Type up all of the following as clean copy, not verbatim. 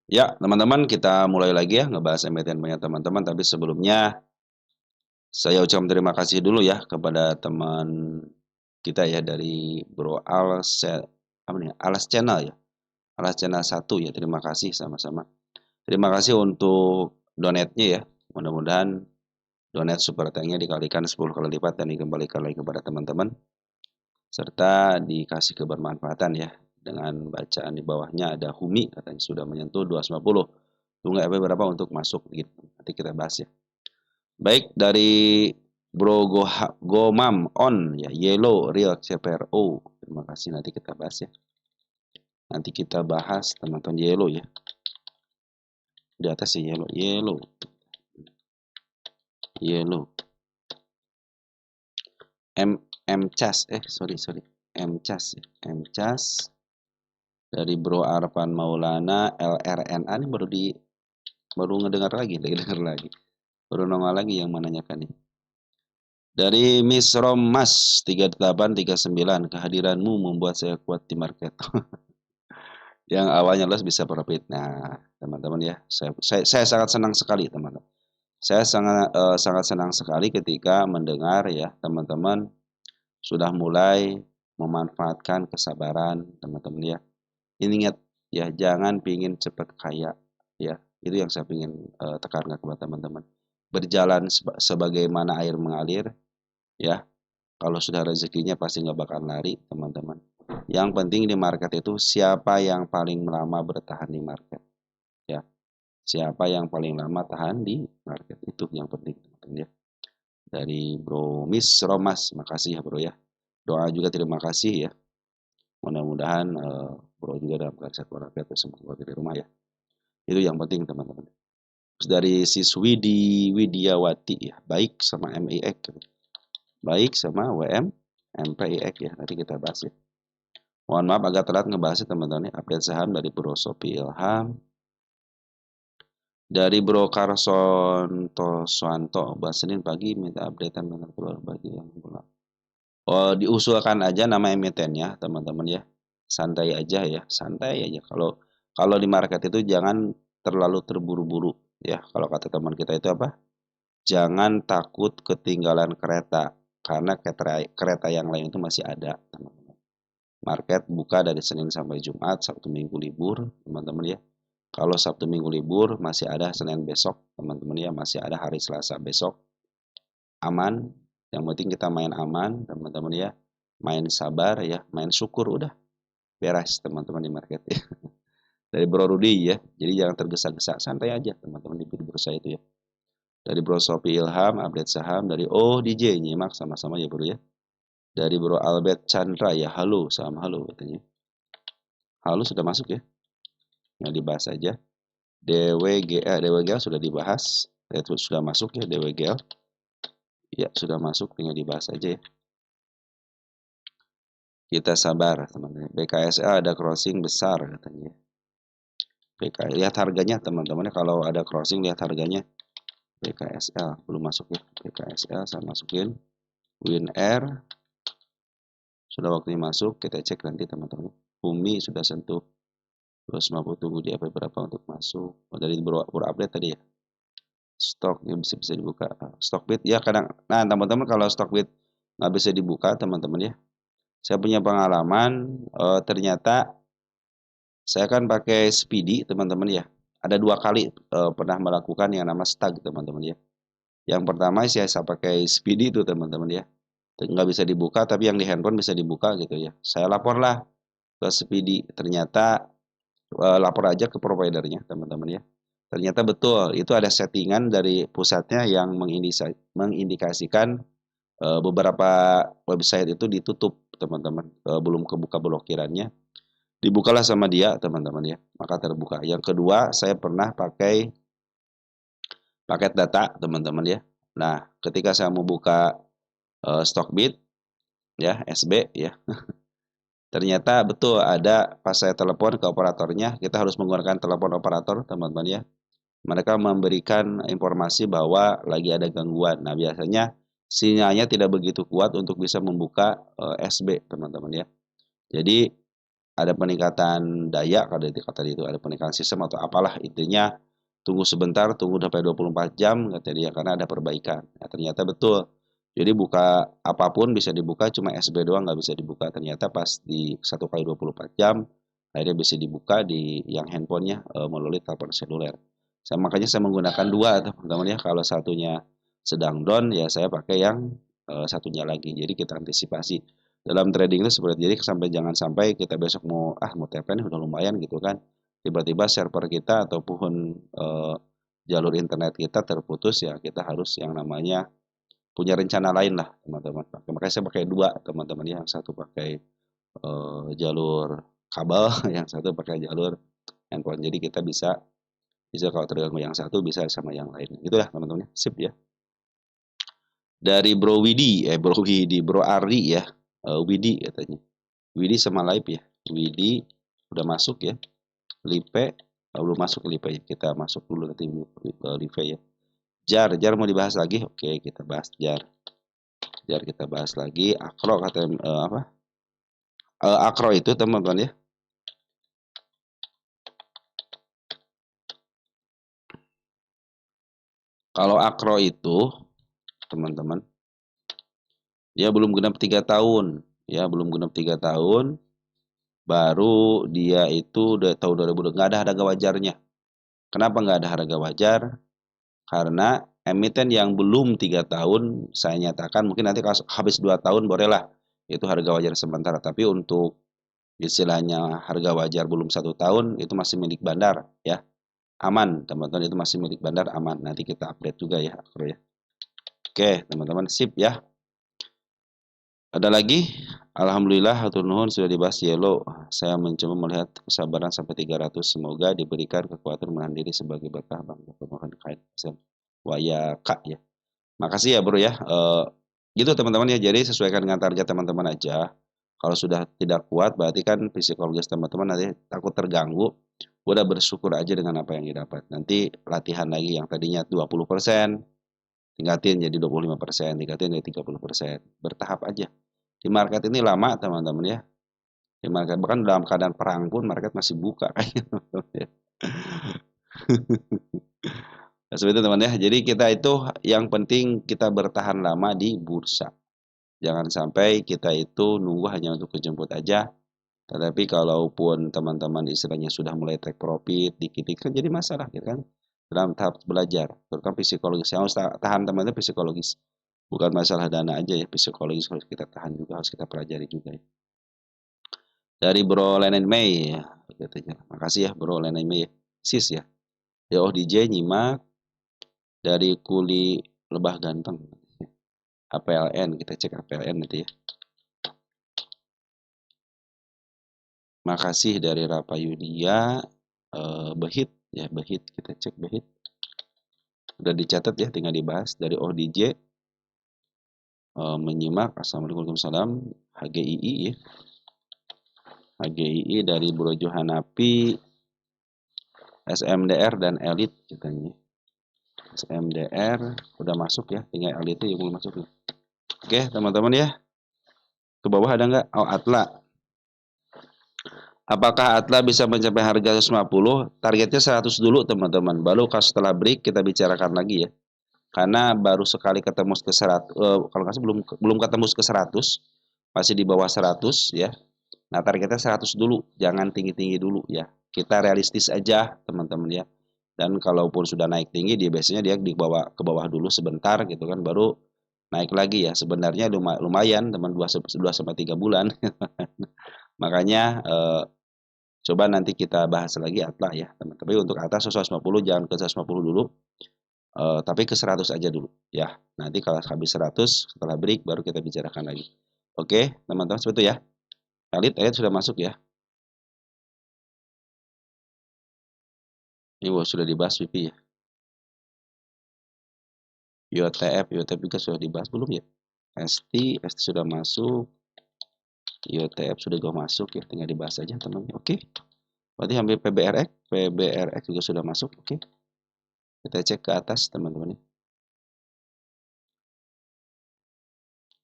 Ya, teman-teman, kita mulai lagi ya ngebahas emiten punya teman-teman, tapi sebelumnya saya ucapkan terima kasih dulu ya kepada teman kita ya dari Bro apa nih? Alas Channel ya. Alas Channel 1 ya. Terima kasih sama-sama. Terima kasih untuk donate-nya ya. Mudah-mudahan donate super thank-nya dikalikan 10 kali lipat dan dikembalikan lagi kepada teman-teman serta dikasih kebermanfaatan ya. Dengan bacaan di bawahnya ada Humi katanya sudah menyentuh 250. Tunggu berapa untuk masuk gitu. Nanti kita bahas ya. Baik dari Bro Gomam on ya Yellow Real CPRO. Terima kasih nanti kita bahas ya. Nanti kita bahas teman-teman Yellow ya. Di atas ya Yellow. M Mcas sorry. Mcas ya. Mcas dari Bro Arfan Maulana LRNA ini baru ngedengar lagi, Baru nongol lagi yang menanyakan nih. Dari Miss Romas 3839, kehadiranmu membuat saya kuat di market. Yang awalnya loss bisa profit. Nah, teman-teman ya, saya sangat senang sekali, teman-teman. Saya sangat senang sekali ketika mendengar ya, teman-teman sudah mulai memanfaatkan kesabaran, teman-teman ya. Ingat ya, jangan pingin cepat kaya ya. Itu yang saya pingin tekankan kepada teman-teman. Berjalan sebagaimana air mengalir ya. Kalau sudah rezekinya pasti nggak bakal lari, teman-teman. Yang penting di market itu siapa yang paling lama bertahan di market, ya. Siapa yang paling lama tahan di market itu yang penting, teman-teman ya. Dari Bro Miss Romas, makasih ya Bro ya. Doa juga terima kasih ya. Mudah-mudahan Bro juga dalam keadaan sehat walafiat semua keluarga di rumah ya. Itu yang penting, teman-teman. Terus dari Widiawati ya, baik sama MEX, baik sama MPIX ya. Nanti kita bahas ya. Mohon maaf agak telat ngebahasnya teman-teman. Update saham dari Bro Sopi Ilham. Dari Bro Carson Toswanto. Bahas Senin pagi minta updatean dengan keluar bagi yang belum. Oh, diusulkan aja nama emitennya teman-teman ya. Santai aja ya. Santai aja. Kalau kalau di market itu jangan terlalu terburu-buru ya. Kalau kata teman kita itu apa? Jangan takut ketinggalan kereta. Karena kereta yang lain itu masih ada, teman-teman. Market buka dari Senin sampai Jumat, Sabtu Minggu libur, teman-teman ya. Kalau Sabtu Minggu libur, masih ada Senin besok, teman-teman ya, masih ada hari Selasa besok. Aman, yang penting kita main aman, teman-teman ya. Main sabar ya, main syukur udah. Beres, teman-teman di market ya. Dari Bro Rudi ya, jadi jangan tergesa-gesa, santai aja teman-teman di bursa itu ya. Dari Bro Sopi Ilham, update saham. Dari DJ, nyimak sama-sama ya bro ya. Dari Bro Albert Chandra ya, halo, salam halo katanya. Halo sudah masuk ya. Yang dibahas saja. DWGL sudah dibahas. Itu sudah masuk ya DWGL. Ya, sudah masuk, tinggal dibahas aja ya. Kita sabar, teman-teman. BKSL ada crossing besar katanya. Lihat harganya, teman-teman. Kalau ada crossing, lihat harganya. BKSL belum masuk ya. BKSL saya masukin. WinAir sudah waktunya masuk. Kita cek nanti, teman-teman. Bumi sudah sentuh 250, tunggu di apa berapa untuk masuk. Dari baru update tadi ya. Stoknya bisa dibuka. Stockbit ya kadang. Nah teman-teman kalau Stockbit nggak bisa dibuka teman-teman ya. Saya punya pengalaman ternyata saya kan pakai Speedy teman-teman ya. Ada 2 kali pernah melakukan yang nama stag teman-teman ya. Yang pertama saya pakai Speedy itu teman-teman ya. Nggak bisa dibuka tapi yang di handphone bisa dibuka gitu ya. Saya laporlah ke Speedy. Ternyata lapor aja ke providernya teman-teman ya. Ternyata betul, itu ada settingan dari pusatnya yang mengindikasikan beberapa website itu ditutup, teman-teman. Belum kebuka blokirannya. Dibukalah sama dia, teman-teman ya. Maka terbuka. Yang kedua, saya pernah pakai paket data, teman-teman ya. Nah, ketika saya mau buka Stockbit ya, SB ya. Ternyata betul ada pas saya telepon ke operatornya, kita harus menggunakan telepon operator, teman-teman ya. Mereka memberikan informasi bahwa lagi ada gangguan. Nah, biasanya sinyalnya tidak begitu kuat untuk bisa membuka SB, teman-teman ya. Jadi ada peningkatan daya, kalau tadi itu ada peningkatan sistem atau apalah intinya, tunggu sebentar, tunggu sampai 24 jam kata dia karena ada perbaikan. Nah, ternyata betul. Jadi buka apapun bisa dibuka, cuma SB doang nggak bisa dibuka. Ternyata pas di 1 kali 24 jam akhirnya bisa dibuka di yang handphonenya melalui telepon seluler. Makanya saya menggunakan dua teman-teman ya. Kalau satunya sedang down ya saya pakai yang satunya lagi. Jadi kita antisipasi dalam trading itu seperti jadi jangan sampai kita besok mau TP nih udah lumayan gitu kan. Tiba-tiba server kita ataupun jalur internet kita terputus ya kita harus yang namanya punya rencana lain lah teman-teman. Makanya saya pakai dua teman-teman ya. Yang satu pakai jalur kabel, yang satu pakai jalur handphone. Jadi kita bisa kalau terganggu yang satu bisa sama yang lain. Itulah teman-teman ya. Sip ya. Dari Bro Ardi ya. Widi katanya. Widi sama live ya. Widi udah masuk ya. Lipe belum masuk Lipe ya. Kita masuk dulu nanti Lipe ya. Jar mau dibahas lagi. Oke, kita bahas Jar. Jar kita bahas lagi. Akro kata apa? Akro itu teman-teman ya. Kalau Akro itu teman-teman dia belum genap 3 tahun. Ya, belum genap 3 tahun. Baru dia itu udah tahun 2000 nggak ada harga wajarnya. Kenapa nggak ada harga wajar? Karena emiten yang belum 3 tahun saya nyatakan mungkin nanti kalau habis 2 tahun bolehlah itu harga wajar sementara. Tapi untuk istilahnya harga wajar belum 1 tahun itu masih milik bandar ya. Aman teman-teman, itu masih milik bandar, aman. Nanti kita update juga ya Akro ya. Oke teman-teman, sip ya. Ada lagi? Alhamdulillah, hatur nuhun sudah dibahas Yellow. Saya mencoba melihat kesabaran sampai 300. Semoga diberikan kekuatan menahan diri sebagai berkah Bang. Mohon kain. Waya Kak ya. Makasih ya Bro ya. Gitu teman-teman ya. Jadi sesuaikan dengan target teman-teman aja. Kalau sudah tidak kuat berarti kan psikologis teman-teman nanti takut terganggu. Udah bersyukur aja dengan apa yang didapat. Nanti latihan lagi yang tadinya 20%, tingkatin jadi 25%, tingkatin jadi 30%. Bertahap aja. Di market ini lama teman-teman ya. Di market bahkan dalam keadaan perang pun market masih buka kayaknya. Seperti itu teman ya. Jadi kita itu yang penting kita bertahan lama di bursa. Jangan sampai kita itu nunggu hanya untuk kejemput aja. Tetapi kalaupun teman-teman istilahnya sudah mulai take profit dikit-dikit kan jadi masalah gitu kan. Dalam tahap belajar, terutama psikologis. Yang harus tahan teman-teman psikologis. Bukan masalah dana aja ya, psikologis harus kita tahan juga, harus kita pelajari juga ya. Dari Bro Lenen Mei ya, katanya. Makasih ya Bro Lenen Mei. Sis ya. Ya oh DJ nyimak dari Kuli Lebah Ganteng. APLN, kita cek APLN nanti ya. Makasih dari Rapa Yudia, Behit ya, Behit kita cek Behit. Udah dicatat ya, tinggal dibahas dari ODJ. Menyimak. Assalamualaikum warahmatullahi wabarakatuh. HGII ya. HGII dari Bro Johanapi, SMDR dan Elit katanya. SMDR udah masuk ya, tinggal Elit yang belum masuk. Oke teman-teman ya. Ke bawah ada nggak? Oh Atla. Apakah Atla bisa mencapai harga 150? Targetnya 100 dulu teman-teman. Baru setelah break kita bicarakan lagi ya. Karena baru sekali ketemu ke 100, kalau nggak belum ketemu ke 100, masih di bawah 100 ya. Nah targetnya 100 dulu, jangan tinggi-tinggi dulu ya. Kita realistis aja teman-teman ya. Dan kalaupun sudah naik tinggi, dia biasanya dia ke bawah dulu sebentar gitu kan, baru naik lagi ya. Sebenarnya lumayan teman 2 sampai 3 bulan. Makanya coba nanti kita bahas lagi Atla ya teman. Tapi untuk atas 150 jangan ke 150 dulu. Tapi ke 100 aja dulu ya. Nanti kalau habis 100 setelah break baru kita bicarakan lagi. Oke, teman-teman seperti itu ya. Elit sudah masuk ya. Ini sudah dibahas VP ya. YOTF juga sudah dibahas belum ya? ST sudah masuk. YOTF sudah masuk ya, tinggal dibahas aja teman-teman. Oke. Berarti hampir PBRX juga sudah masuk. Oke. Kita cek ke atas teman-teman.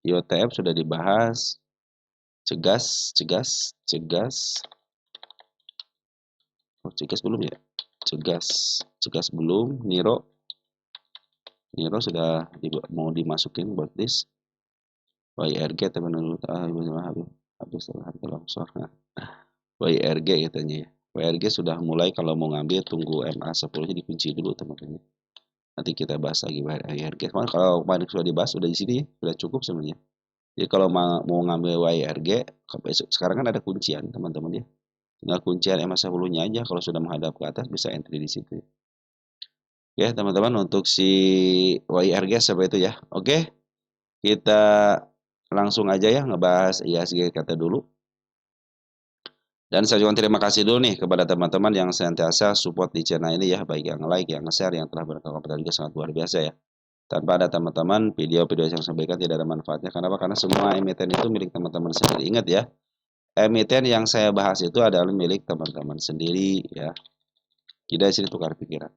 YOTF sudah dibahas. Cegas. Oh, Cegas belum ya? Cegas belum. Niro sudah mau dimasukin buat list. YRG teman-teman habis harga longsor. Nah, YRG katanya ya. YRG sudah mulai, kalau mau ngambil tunggu MA10 nya dikunci dulu teman-teman. Nanti kita bahas lagi YRG. Kalau kemarin sudah dibahas, sudah di sini sudah cukup sebenarnya. Jadi kalau mau ngambil YRG, sekarang kan ada kuncian teman-teman ya. Tinggal kuncian MA10 nya aja, kalau sudah menghadap ke atas bisa entry di situ. Ya teman-teman, untuk si YRG seperti itu ya. Oke, kita langsung aja ya ngebahas IHSG kata dulu. Dan saya juga terima kasih dulu nih kepada teman-teman yang senantiasa support di channel ini ya, baik yang like, yang share, yang telah berkomentar juga sangat luar biasa ya. Tanpa ada teman-teman, video-video yang saya sampaikan tidak ada manfaatnya. Kenapa? Karena semua emiten itu milik teman-teman sendiri. Ingat ya, emiten yang saya bahas itu adalah milik teman-teman sendiri ya. Tidak sini tukar pikiran.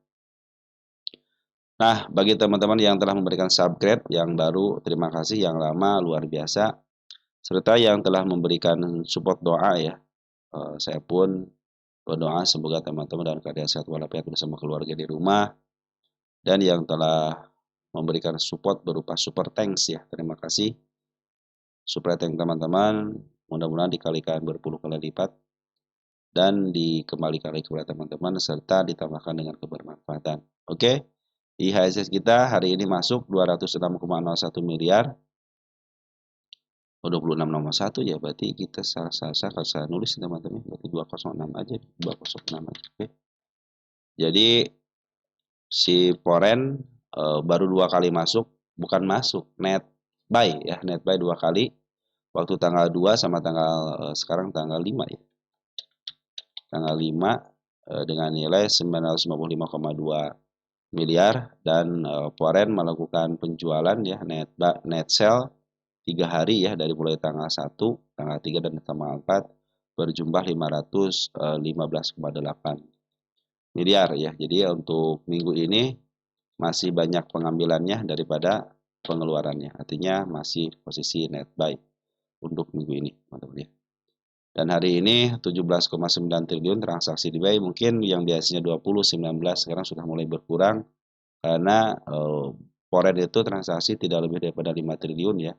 Nah, bagi teman-teman yang telah memberikan subscribe, yang baru, terima kasih. Yang lama, luar biasa. Serta yang telah memberikan support doa ya. Saya pun berdoa semoga teman-teman dan keadaan sehat walafiat bersama keluarga di rumah. Dan yang telah memberikan support berupa super thanks ya. Terima kasih. Super thanks teman-teman. Mudah-mudahan dikalikan berpuluh kali lipat. Dan dikembalikan lagi kepada teman-teman. Serta ditambahkan dengan kebermanfaatan. Oke. IHSG kita hari ini masuk 206,01 miliar. 26,01 ya, berarti kita saya nulis teman-teman, berarti 206 aja, 206 aja. Oke. Jadi si Foren baru 2 kali masuk, bukan masuk, net buy ya, net buy 2 kali. Waktu tanggal 2 sama tanggal sekarang tanggal 5 ya. Tanggal 5 dengan nilai 955,2 miliar dan Foren melakukan penjualan ya, net sell 3 hari ya, dari mulai tanggal 1, tanggal 3 dan tanggal 4 berjumlah 515,8 miliar ya. Jadi untuk minggu ini masih banyak pengambilannya daripada pengeluarannya. Artinya masih posisi net buy untuk minggu ini, teman-teman ya. Dan hari ini 17,9 triliun transaksi di buy, mungkin yang biasanya 20, 19 sekarang sudah mulai berkurang karena Foren itu transaksi tidak lebih daripada 5 triliun ya.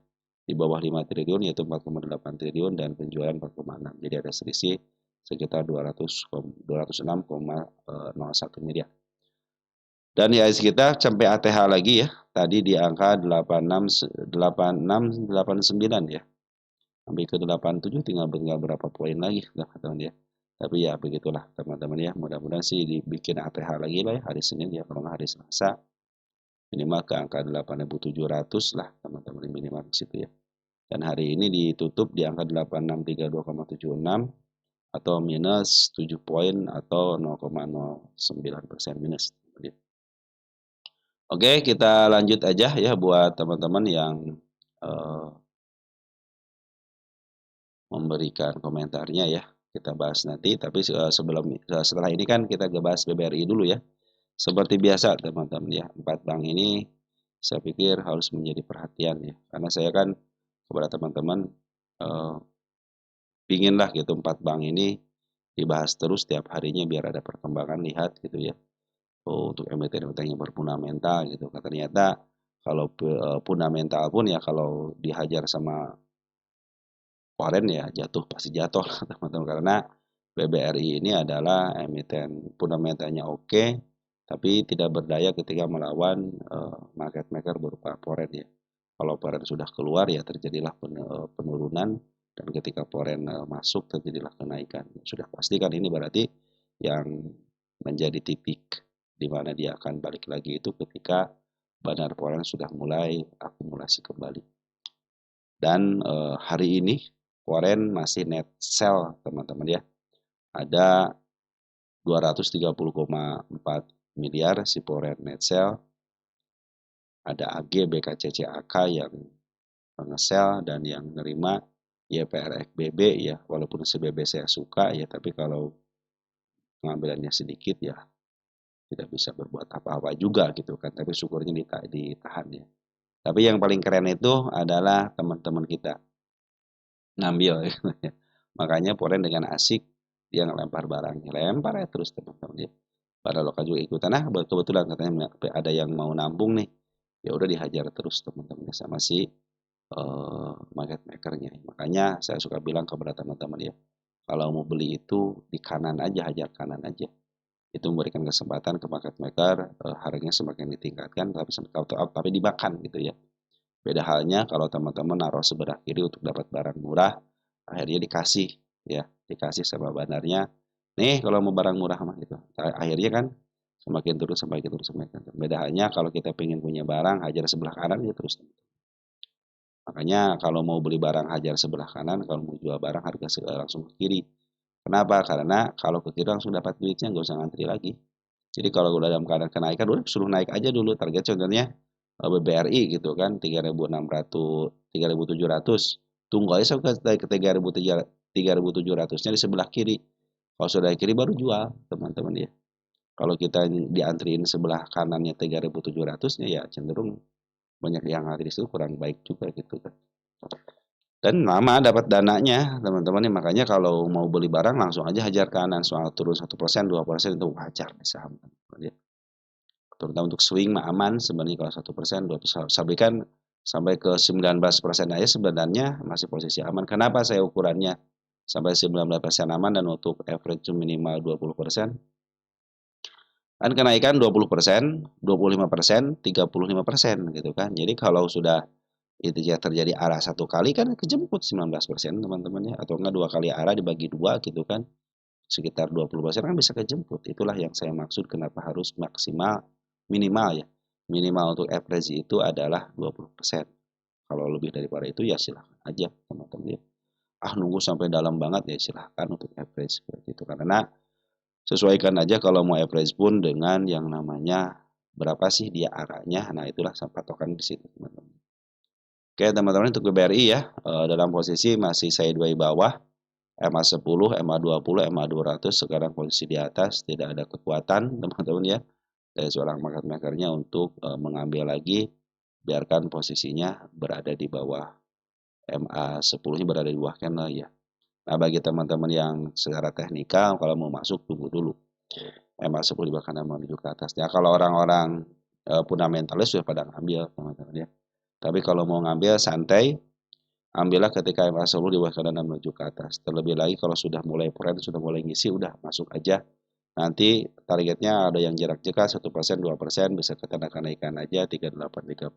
Di bawah 5 triliun yaitu 4,8 triliun dan penjualan 4,6. Jadi ada selisih sekitar 206,01 miliar. Dan IHSG kita sampai ATH lagi ya. Tadi di angka 8689 ya. Sampai ke 87 tinggal berapa poin lagi teman-teman ya. Tapi ya begitulah teman-teman ya. Mudah-mudahan sih dibikin ATH lagi lah ya hari Senin ya, kalau nggak hari Selasa. Minimal ke angka 8.700 lah teman-teman, minimal ke situ ya. Dan hari ini ditutup di angka 8632,76 atau minus 7 poin atau 0,09% minus. Oke, kita lanjut aja ya buat teman-teman yang memberikan komentarnya ya. Kita bahas nanti, tapi setelah ini kan kita bahas BBRI dulu ya. Seperti biasa teman-teman ya, 4 bank ini saya pikir harus menjadi perhatian ya. Karena saya kan kepada teman-teman pinginlah gitu 4 bank ini dibahas terus tiap harinya biar ada perkembangan, lihat gitu ya. Untuk emiten-emiten yang berfundamental gitu. Ternyata kalau fundamental pun ya kalau dihajar sama Foren ya jatuh, pasti jatuh teman-teman, karena BBRI ini adalah emiten fundamentalnya oke, tapi tidak berdaya ketika melawan market maker berupa Foren ya. Kalau Foren sudah keluar ya terjadilah penurunan, dan ketika Foren masuk terjadilah kenaikan. Sudah pastikan ini berarti yang menjadi titik di mana dia akan balik lagi itu ketika Bandar Foren sudah mulai akumulasi kembali. Dan hari ini Foren masih net sell teman-teman ya. Ada 230,4 miliar si Foren net sell. Ada AG, BKCC, AK yang nge-sell dan yang menerima YPRXBB ya. Walaupun CBB saya suka ya, tapi kalau pengambilannya sedikit ya tidak bisa berbuat apa-apa juga gitu kan. Tapi syukurnya ditahan ya. Tapi yang paling keren itu adalah teman-teman kita ngambil ya. Makanya Foren dengan asik dia ngelempar barangnya, lempar ya terus teman-teman ya. Pada lokal juga ikutan, nah kebetulan katanya ada yang mau nambung nih, ya udah dihajar terus teman-teman sama si market makernya. Makanya saya suka bilang kepada teman-teman ya, kalau mau beli itu di kanan aja, hajar kanan aja. Itu memberikan kesempatan ke market maker, harganya semakin ditingkatkan, tapi dimakan gitu ya. Beda halnya kalau teman-teman naruh sebelah kiri untuk dapat barang murah, akhirnya dikasih sama bandarnya, nih kalau mau barang murah mah gitu. Akhirnya kan semakin turun. Beda halnya kalau kita pengen punya barang, hajar sebelah kanan ya terus. Makanya kalau mau beli barang hajar sebelah kanan, kalau mau jual barang harga langsung ke kiri. Kenapa? Karena kalau ke kiri langsung dapat duitnya, nggak usah ngantri lagi. Jadi kalau udah dalam keadaan kenaikan, udah suruh naik aja dulu. Target contohnya BBRI gitu kan, 3.600, 3.700. Tunggu aja sampai ke 3.700-nya di sebelah kiri. Kalau sudah kiri baru jual, teman-teman ya. Kalau kita diantriin sebelah kanannya 3.700-nya ya cenderung banyak yang ngantri di situ kurang baik juga gitu kan. Dan lama dapat dananya teman-teman ya, makanya kalau mau beli barang langsung aja hajar kanan, soal turun 1%, 2% itu wajar di saham teman-teman ya. Terutama untuk swing mah aman sebenarnya kalau 1%, 2%, sampai ke 19% aja sebenarnya masih posisi aman. Kenapa saya ukurannya sampai 19% aman dan untuk average minimal 20%? Kan kenaikan 20%, 25%, 35% gitu kan. Jadi kalau sudah itu ya terjadi arah satu kali kan kejemput 19% teman-teman ya, atau enggak dua kali arah dibagi dua gitu kan, sekitar 20% kan bisa kejemput. Itulah yang saya maksud kenapa harus maksimal, minimal ya, minimal untuk average itu adalah 20%. Kalau lebih daripada itu ya silahkan aja teman-teman ya. Nunggu sampai dalam banget ya silahkan untuk average seperti itu, karena sesuaikan aja kalau mau average pun dengan yang namanya berapa sih dia arahnya. Nah itulah patokan di situ teman-teman. Oke teman-teman, untuk BBRI ya, dalam posisi masih saya dua di bawah, MA10, MA20, MA200 sekarang posisi di atas, tidak ada kekuatan teman-teman ya dari seorang market makernya untuk mengambil lagi, biarkan posisinya berada di bawah MA10-nya, berada di bawah candle ya. Nah bagi teman-teman yang secara teknikal kalau mau masuk tunggu dulu MA10 di bawah candle menuju ke atas ya. Kalau orang-orang fundamentalis sudah pada ngambil teman-teman ya. Tapi kalau mau ngambil santai, ambillah ketika MA10 di bawah kanan menuju ke atas. Terlebih lagi kalau sudah mulai trend, sudah mulai ngisi, udah masuk aja. Nanti targetnya ada yang jarak dekat 1%, 2%, bisa ke tanda kenaikan aja 3830.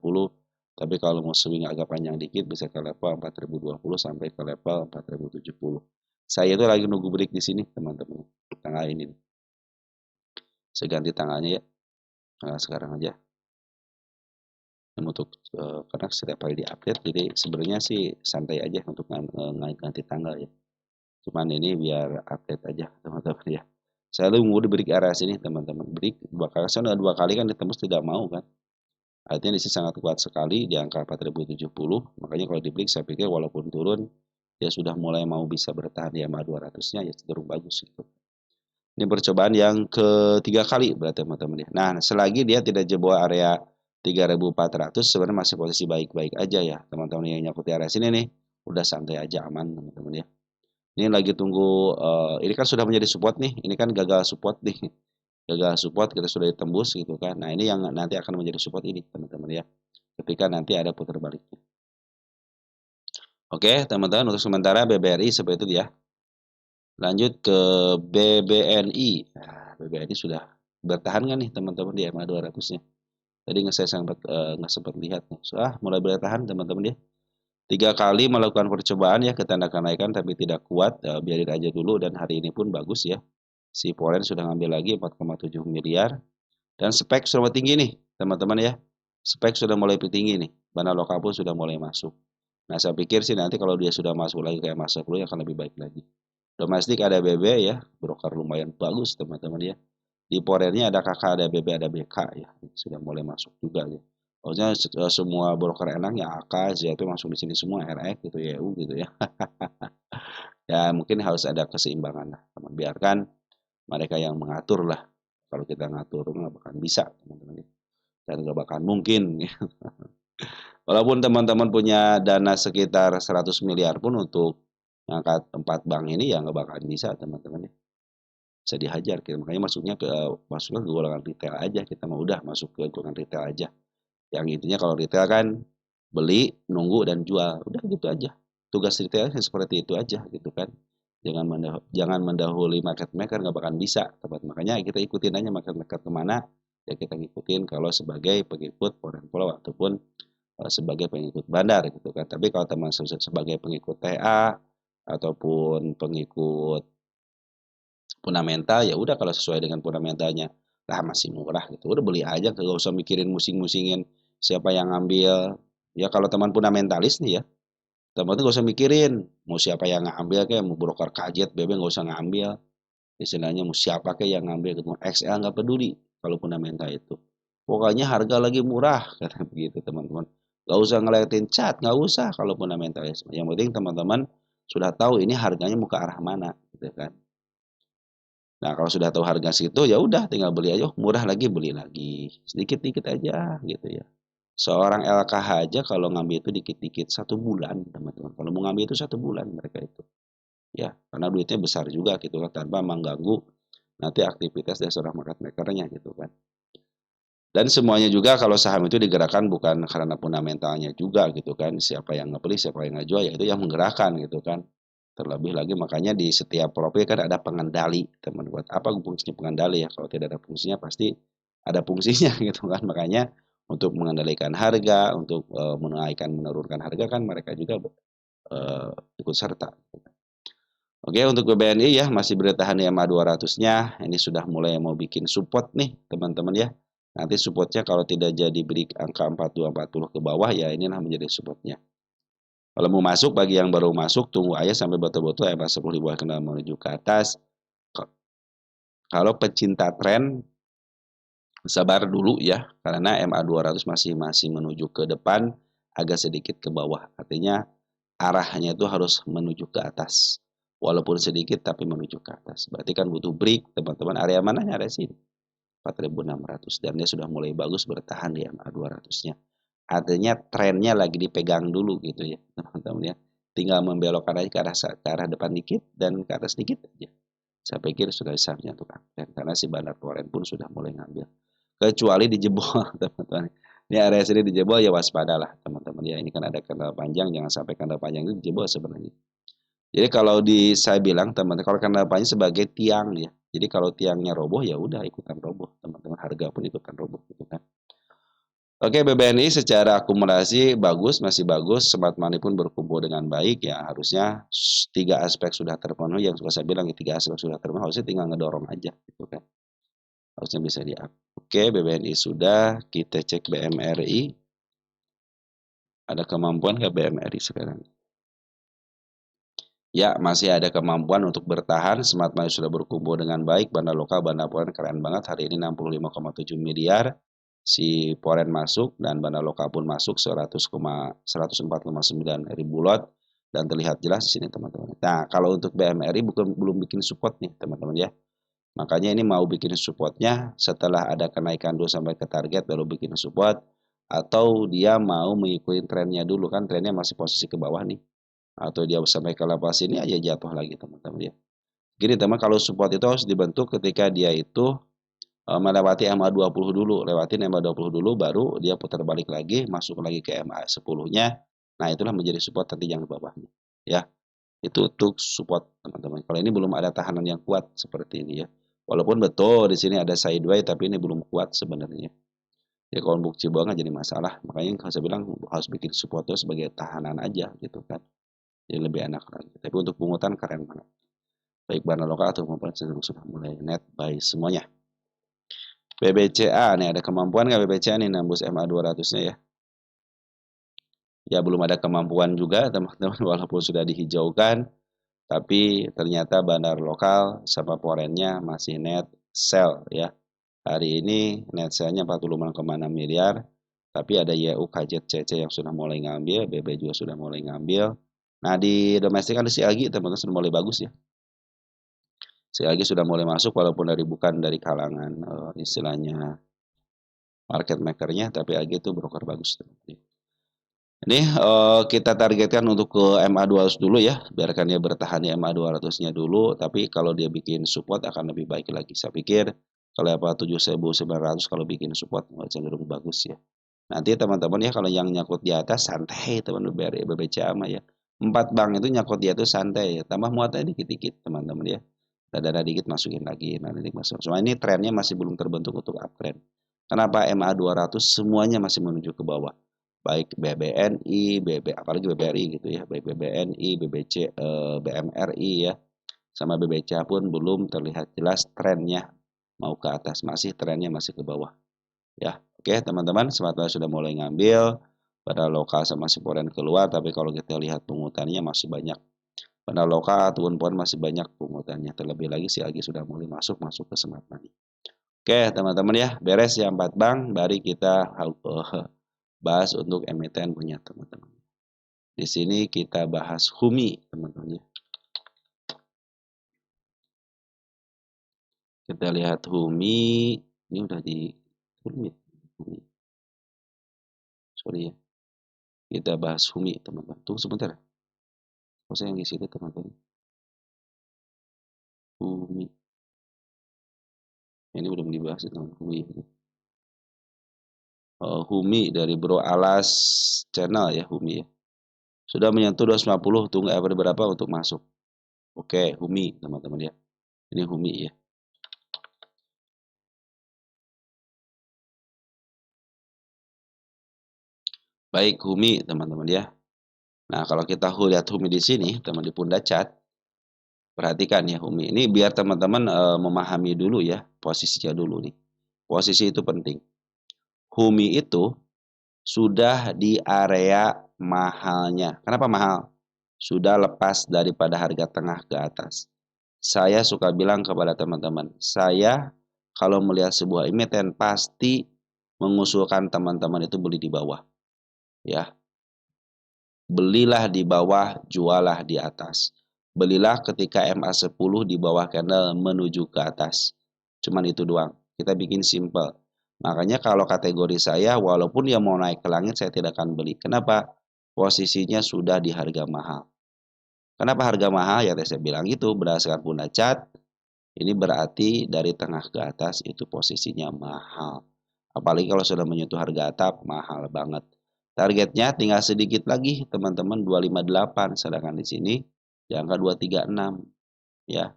Tapi kalau mau swing agak panjang dikit bisa ke level 4020 sampai ke level 4070. Saya itu lagi nunggu break di sini teman-teman. Tanggal ini. Saya ganti tanggalnya ya. Nah, sekarang aja. Untuk karena setiap kali diupdate, jadi sebenarnya sih santai aja untuk ganti tanggal ya. Cuman ini biar update aja teman-teman ya. Saya nunggu di break area sini teman-teman. Break saya udah 2 kali kan ditembus tidak mau kan. Artinya di sini sangat kuat sekali di angka 4070. Makanya kalau di break saya pikir walaupun turun dia sudah mulai mau bisa bertahan di MA 200-nya ya cenderung bagus gitu. Ini percobaan yang ketiga kali berarti teman-teman ya. Nah, selagi dia tidak jebol area 3400 sebenarnya masih posisi baik-baik aja ya. Teman-teman yang nyangkut di area sini nih, udah santai aja aman teman-teman ya. Ini lagi tunggu, ini kan sudah menjadi support nih, ini kan gagal support nih. Gagal support kita sudah ditembus gitu kan. Nah, ini yang nanti akan menjadi support ini teman-teman ya. Ketika nanti ada putar baliknya. Oke, teman-teman untuk sementara BBRI seperti itu ya. Lanjut ke BBNI. Nah, BBNI sudah bertahan kan nih teman-teman di MA 200-nya. Tadi saya nggak sempat lihat nih. Mulai bertahan teman-teman ya. 3 kali melakukan percobaan ya ke tanda kenaikan tapi tidak kuat. Biarin aja dulu dan hari ini pun bagus ya. Si Polen sudah ngambil lagi 4,7 miliar. Dan spek sudah tinggi nih teman-teman ya. Spek sudah mulai tinggi nih. Dana lokal pun sudah mulai masuk. Nah saya pikir sih nanti kalau dia sudah masuk lagi kayak masa dulu akan lebih baik lagi. Domestik ada BB ya, broker lumayan bagus teman-teman ya. Di Porennya ada KK, ada BB, ada BK ya, sudah mulai masuk juga ya. Maksudnya semua broker enak ya AK, ZP masuk di sini semua, RX gitu, YU gitu ya. Ya mungkin harus ada keseimbangan lah, teman. Biarkan mereka yang mengatur lah. Kalau kita ngatur nggak bakal bisa teman-teman. Dan nggak bakal mungkin. Walaupun teman-teman punya dana sekitar 100 miliar pun untuk ngangkat 4 bank ini ya nggak bakal bisa teman-teman ya. bisa dihajar gitu. Makanya masuknya ke golongan retail aja, kita mau udah masuk ke golongan retail aja. Yang intinya kalau retail kan beli, nunggu dan jual, udah gitu aja. Tugas retail seperti itu aja gitu kan. Jangan mendahului market maker, nggak bakal bisa, teman. Makanya kita ikutin aja market maker kemana, ya kita ngikutin kalau sebagai pengikut foreign flow ataupun sebagai pengikut bandar gitu kan. Tapi kalau teman sebagai pengikut TA ataupun pengikut fundamental, ya udah kalau sesuai dengan fundamentalnya, lah masih murah gitu. Udah beli aja, nggak usah mikirin musing-musingin siapa yang ngambil. Ya kalau teman fundamentalis nih ya, teman tuh gak usah mikirin mau siapa yang ngambil, kayak mau broker kajet BB nggak usah ngambil. Istilahnya mau siapa kayak yang ngambil, mau XL nggak peduli kalau fundamental itu. Pokoknya harga lagi murah, kata begitu teman-teman. Gak usah ngeliatin cat, nggak usah kalau fundamentalis. Yang penting teman-teman sudah tahu ini harganya mau ke arah mana, gitu kan. Nah, kalau sudah tahu harga situ, ya udah tinggal beli aja. Oh, murah lagi, beli lagi. Sedikit-dikit aja gitu ya. Seorang LKH aja kalau ngambil itu dikit-dikit 1 bulan, teman-teman. Kalau mau ngambil itu 1 bulan mereka itu. Ya, karena duitnya besar juga gitu kan, tanpa mengganggu nanti aktivitas dari seorang market makernya gitu kan. Dan semuanya juga kalau saham itu digerakkan bukan karena fundamentalnya juga gitu kan. Siapa yang ngebeli, siapa yang ngejual, ya itu yang menggerakkan gitu kan. Terlebih lagi makanya di setiap profil kan ada pengendali, teman. Buat apa fungsinya pengendali ya? Kalau tidak ada fungsinya pasti ada fungsinya gitu kan. Makanya untuk mengendalikan harga, untuk menaikkan menurunkan harga kan mereka juga ikut serta. Oke, untuk BBNI ya masih bertahan di MA 200-nya. Ini sudah mulai mau bikin support nih, teman-teman ya. Nanti supportnya kalau tidak jadi break angka 4240 ke bawah, ya inilah menjadi supportnya. Kalau mau masuk, bagi yang baru masuk, tunggu aja sampai betul-betul MA 10 ribu kena menuju ke atas. Kalau pecinta tren, sabar dulu ya, karena MA 200 masih menuju ke depan, agak sedikit ke bawah. Artinya arahnya itu harus menuju ke atas. Walaupun sedikit tapi menuju ke atas. Berarti kan butuh break, teman-teman. Area mananya? Area sini. 4.600 dan dia sudah mulai bagus bertahan di MA 200-nya. Artinya trennya lagi dipegang dulu gitu ya, teman-teman ya. Tinggal membelokkan aja ke arah depan dikit dan ke atas dikit aja. Saya pikir sudah bisa menyatu tren karena si bandar foreign pun sudah mulai ngambil. Kecuali dijebol, teman-teman. Ini area sini dijebol ya waspadalah, teman-teman ya. Ini kan ada kanal panjang, jangan sampai kanal panjang itu dijebol sebenarnya. Jadi kalau saya bilang teman-teman, kalau kanal panjang sebagai tiang ya. Jadi kalau tiangnya roboh ya udah ikutan roboh, teman-teman. Harga pun ikutan roboh gitu kan. Oke, BBNI secara akumulasi bagus, masih bagus. Smart money pun berkumpul dengan baik ya. Harusnya 3 aspek sudah terpenuhi. Yang saya bilang 3 aspek sudah terpenuhi. Harusnya tinggal ngedorong aja gitu kan. Harusnya bisa di-up. Oke, BBNI sudah. Kita cek BMRI. Ada kemampuan nggak BMRI sekarang? Ya, masih ada kemampuan untuk bertahan. Smart money sudah berkumpul dengan baik. Bandar lokal, bandar foreign keren banget. Hari ini 65,7 miliar. Si foreign masuk dan bandar lokal pun masuk 104,9 ribu lot. Dan terlihat jelas di sini teman-teman. Nah, kalau untuk BMRI belum bikin support nih teman-teman ya. Makanya ini mau bikin supportnya setelah ada kenaikan dulu sampai ke target baru bikin support. Atau dia mau mengikuti trennya dulu kan trennya masih posisi ke bawah nih atau dia sampai ke level sini aja jatuh lagi teman-teman ya. Gini teman, kalau support itu harus dibentuk ketika dia itu melewati MA 20 dulu, lewatin MA 20 dulu baru dia putar balik lagi, masuk lagi ke MA 10-nya. Nah, itulah menjadi support nanti yang di bawahnya. Ya, itu untuk support teman-teman. Kalau ini belum ada tahanan yang kuat seperti ini ya. Walaupun betul di sini ada sideways tapi ini belum kuat sebenarnya. Ya kalau bukti banget jadi masalah. Makanya saya bilang harus bikin support itu sebagai tahanan aja gitu kan. Jadi lebih enak lagi. Tapi untuk pungutan keren banget. Baik bandar lokal atau maupun sudah mulai net buy semuanya. BBCA nih ada kemampuan nggak BBCA nih nembus MA 200-nya ya? Ya belum ada kemampuan juga teman-teman walaupun sudah dihijaukan. Tapi ternyata bandar lokal sama foreignnya masih net sell ya. Hari ini net sell-nya 46,6 miliar. Tapi ada YU KJCC yang sudah mulai ngambil, BB juga sudah mulai ngambil. Nah di domestik kan si Agi teman-teman sudah mulai bagus ya. Si Agi sudah mulai masuk walaupun bukan dari kalangan istilahnya market makernya, tapi Agi itu broker bagus. Ini kita targetkan untuk ke MA200 dulu ya, biarkan dia bertahan di MA200-nya dulu, tapi kalau dia bikin support akan lebih baik lagi. Saya pikir kalau apa 7.900 kalau bikin support cenderung bagus ya. Nanti teman-teman ya kalau yang nyangkut di atas santai teman BBRI BBCA mah ya. 4 bank itu nyangkut di atas santai ya. Tambah muatannya dikit-dikit teman-teman ya. Dada dikit masukin lagi, nanti masuk. Soalnya ini trennya masih belum terbentuk untuk uptrend. Kenapa MA200 semuanya masih menuju ke bawah? Baik BBNI, apalagi BBRI gitu ya, baik BBNI, BBC, BMRI ya, sama BBCA pun belum terlihat jelas trennya mau ke atas, masih trennya masih ke bawah ya. Oke teman-teman, sementara sudah mulai ngambil pada lokal sama si poren keluar, tapi kalau kita lihat pungutannya masih banyak. Pada lokal ataupun poren masih banyak pungutannya. Terlebih lagi si Agi sudah mulai masuk ke smart money. Oke teman-teman ya, beres ya 4 bank, mari kita bahas untuk emiten punya teman-teman. Di sini kita bahas HUMI teman-teman ya. Kita lihat HUMI, ini udah di HUMI. Sorry ya. Kita bahas HUMI teman-teman. Tunggu sebentar. Kok saya yang di situ teman-teman. HUMI. Ini belum dibahas teman HUMI. HUMI dari Bro Alas Channel ya HUMI ya. Sudah menyentuh 250, tunggu average berapa untuk masuk. Oke, HUMI teman-teman ya. Ini HUMI ya. Baik HUMI teman-teman ya. Nah, kalau kita lihat HUMI di sini, teman di pundak cat, perhatikan ya HUMI. Ini biar teman-teman memahami dulu ya posisinya dulu nih. Posisi itu penting. HUMI itu sudah di area mahalnya. Kenapa mahal? Sudah lepas daripada harga tengah ke atas. Saya suka bilang kepada teman-teman, saya kalau melihat sebuah emiten pasti mengusulkan teman-teman itu beli di bawah. Ya, belilah di bawah, jualah di atas. Belilah ketika MA10 di bawah candle menuju ke atas. Cuman itu doang. Kita bikin simple. Makanya kalau kategori saya, walaupun dia mau naik ke langit, saya tidak akan beli. Kenapa? Posisinya sudah di harga mahal. Kenapa harga mahal? Ya saya bilang itu berdasarkan pundak cat. Ini berarti dari tengah ke atas itu posisinya mahal. Apalagi kalau sudah menyentuh harga atap, mahal banget. Targetnya tinggal sedikit lagi, teman-teman, 258, sedangkan di sini di angka 236 ya.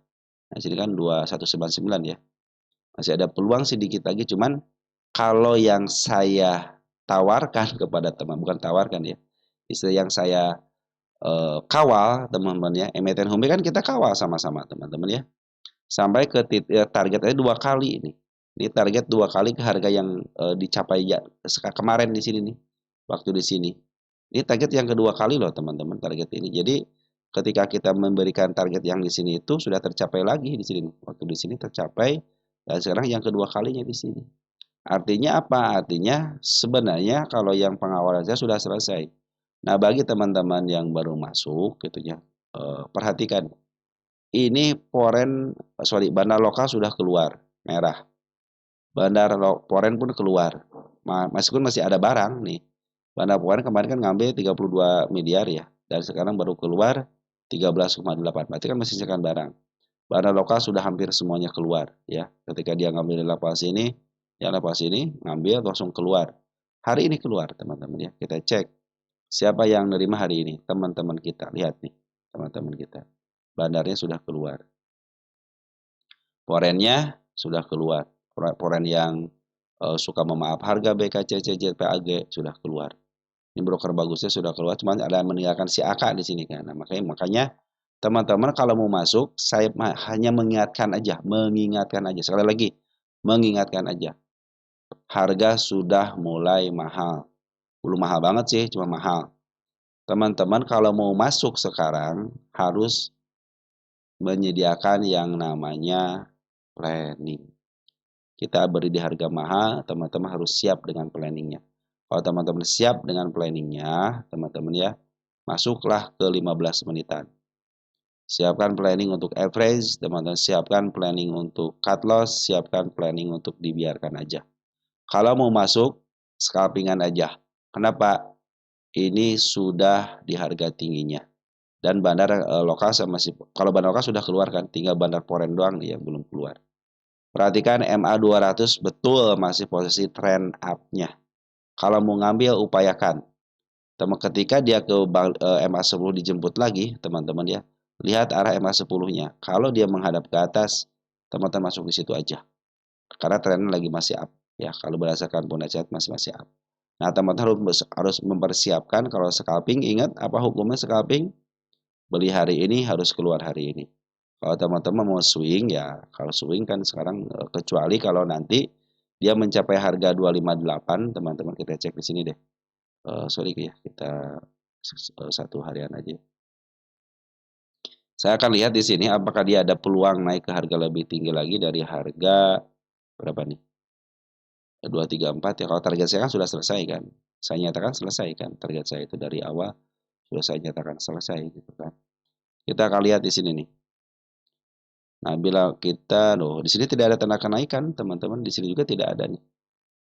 Nah, sini kan 2199 ya. Masih ada peluang sedikit lagi, cuman kalau yang saya tawarkan kepada teman, bukan tawarkan ya. Istilah yang saya kawal teman-teman ya. Emiten home kan kita kawal sama-sama teman-teman ya. Sampai ke targetnya 2 kali ini. Ini target 2 kali ke harga yang dicapai ya, kemarin di sini nih. Waktu di sini. Ini target yang kedua kali loh teman-teman target ini. Jadi ketika kita memberikan target yang di sini itu sudah tercapai lagi di sini. Waktu di sini tercapai dan sekarang yang kedua kalinya di sini. Artinya apa? Artinya sebenarnya kalau yang pengawalan saya sudah selesai. Nah, bagi teman-teman yang baru masuk gitu ya, perhatikan. Ini bandar lokal sudah keluar merah. Poren pun keluar. Meskipun masih ada barang nih. Bandar poren kemarin kan ngambil 32 miliar ya. Dan sekarang baru keluar 13,8. Berarti kan masih sisihkan barang. Bandar lokal sudah hampir semuanya keluar ya. Ketika dia ngambil di lapas ini, yang lapas ini ngambil langsung keluar. Hari ini keluar teman-teman ya. Kita cek siapa yang nerima hari ini. Teman-teman kita. Lihat nih teman-teman kita. Bandarnya sudah keluar. Porennya sudah keluar. Poren yang suka memaaf harga BKCC JPAG sudah keluar. Ini broker bagusnya sudah keluar, cuma ada yang meninggalkan si AK di sini kan. Nah, makanya teman-teman kalau mau masuk, saya hanya mengingatkan aja. Sekali lagi, mengingatkan aja. Harga sudah mulai mahal. Belum mahal banget sih, cuma mahal. Teman-teman kalau mau masuk sekarang harus menyediakan yang namanya planning. Kita beri di harga mahal, teman-teman harus siap dengan planningnya. Kalau teman-teman siap dengan planningnya, teman-teman ya, masuklah ke 15 menitan. Siapkan planning untuk average, teman-teman siapkan planning untuk cut loss, siapkan planning untuk dibiarkan aja. Kalau mau masuk, scalpingan aja. Kenapa? ini sudah di harga tingginya. Dan bandar lokal masih, kalau bandar lokal sudah keluar kan, tinggal bandar Poren doang nih yang belum keluar. Perhatikan MA 200 betul masih posisi trend up-nya. Kalau mau ngambil upayakan. Ketika dia ke MA 10 dijemput lagi, teman-teman ya. Lihat arah MA 10-nya. Kalau dia menghadap ke atas, teman-teman masuk di situ aja. Karena trennya lagi masih up ya. Kalau berdasarkan Punda Chart masih up. Nah, teman-teman harus mempersiapkan kalau scalping, ingat apa hukumnya scalping? Beli hari ini harus keluar hari ini. Kalau teman-teman mau swing ya, kalau swing kan sekarang kecuali kalau nanti dia mencapai harga 258, teman-teman kita cek di sini deh. Sorry ya, kita satu harian aja. Saya akan lihat di sini apakah dia ada peluang naik ke harga lebih tinggi lagi dari harga berapa nih? 234 ya. Kalau target saya kan sudah selesai kan. Saya nyatakan selesai kan. Target saya itu dari awal sudah saya nyatakan selesai gitu kan. Kita akan lihat di sini nih. Nah, bila kita, di sini tidak ada tanda kenaikan, teman-teman. Di sini juga tidak ada nih.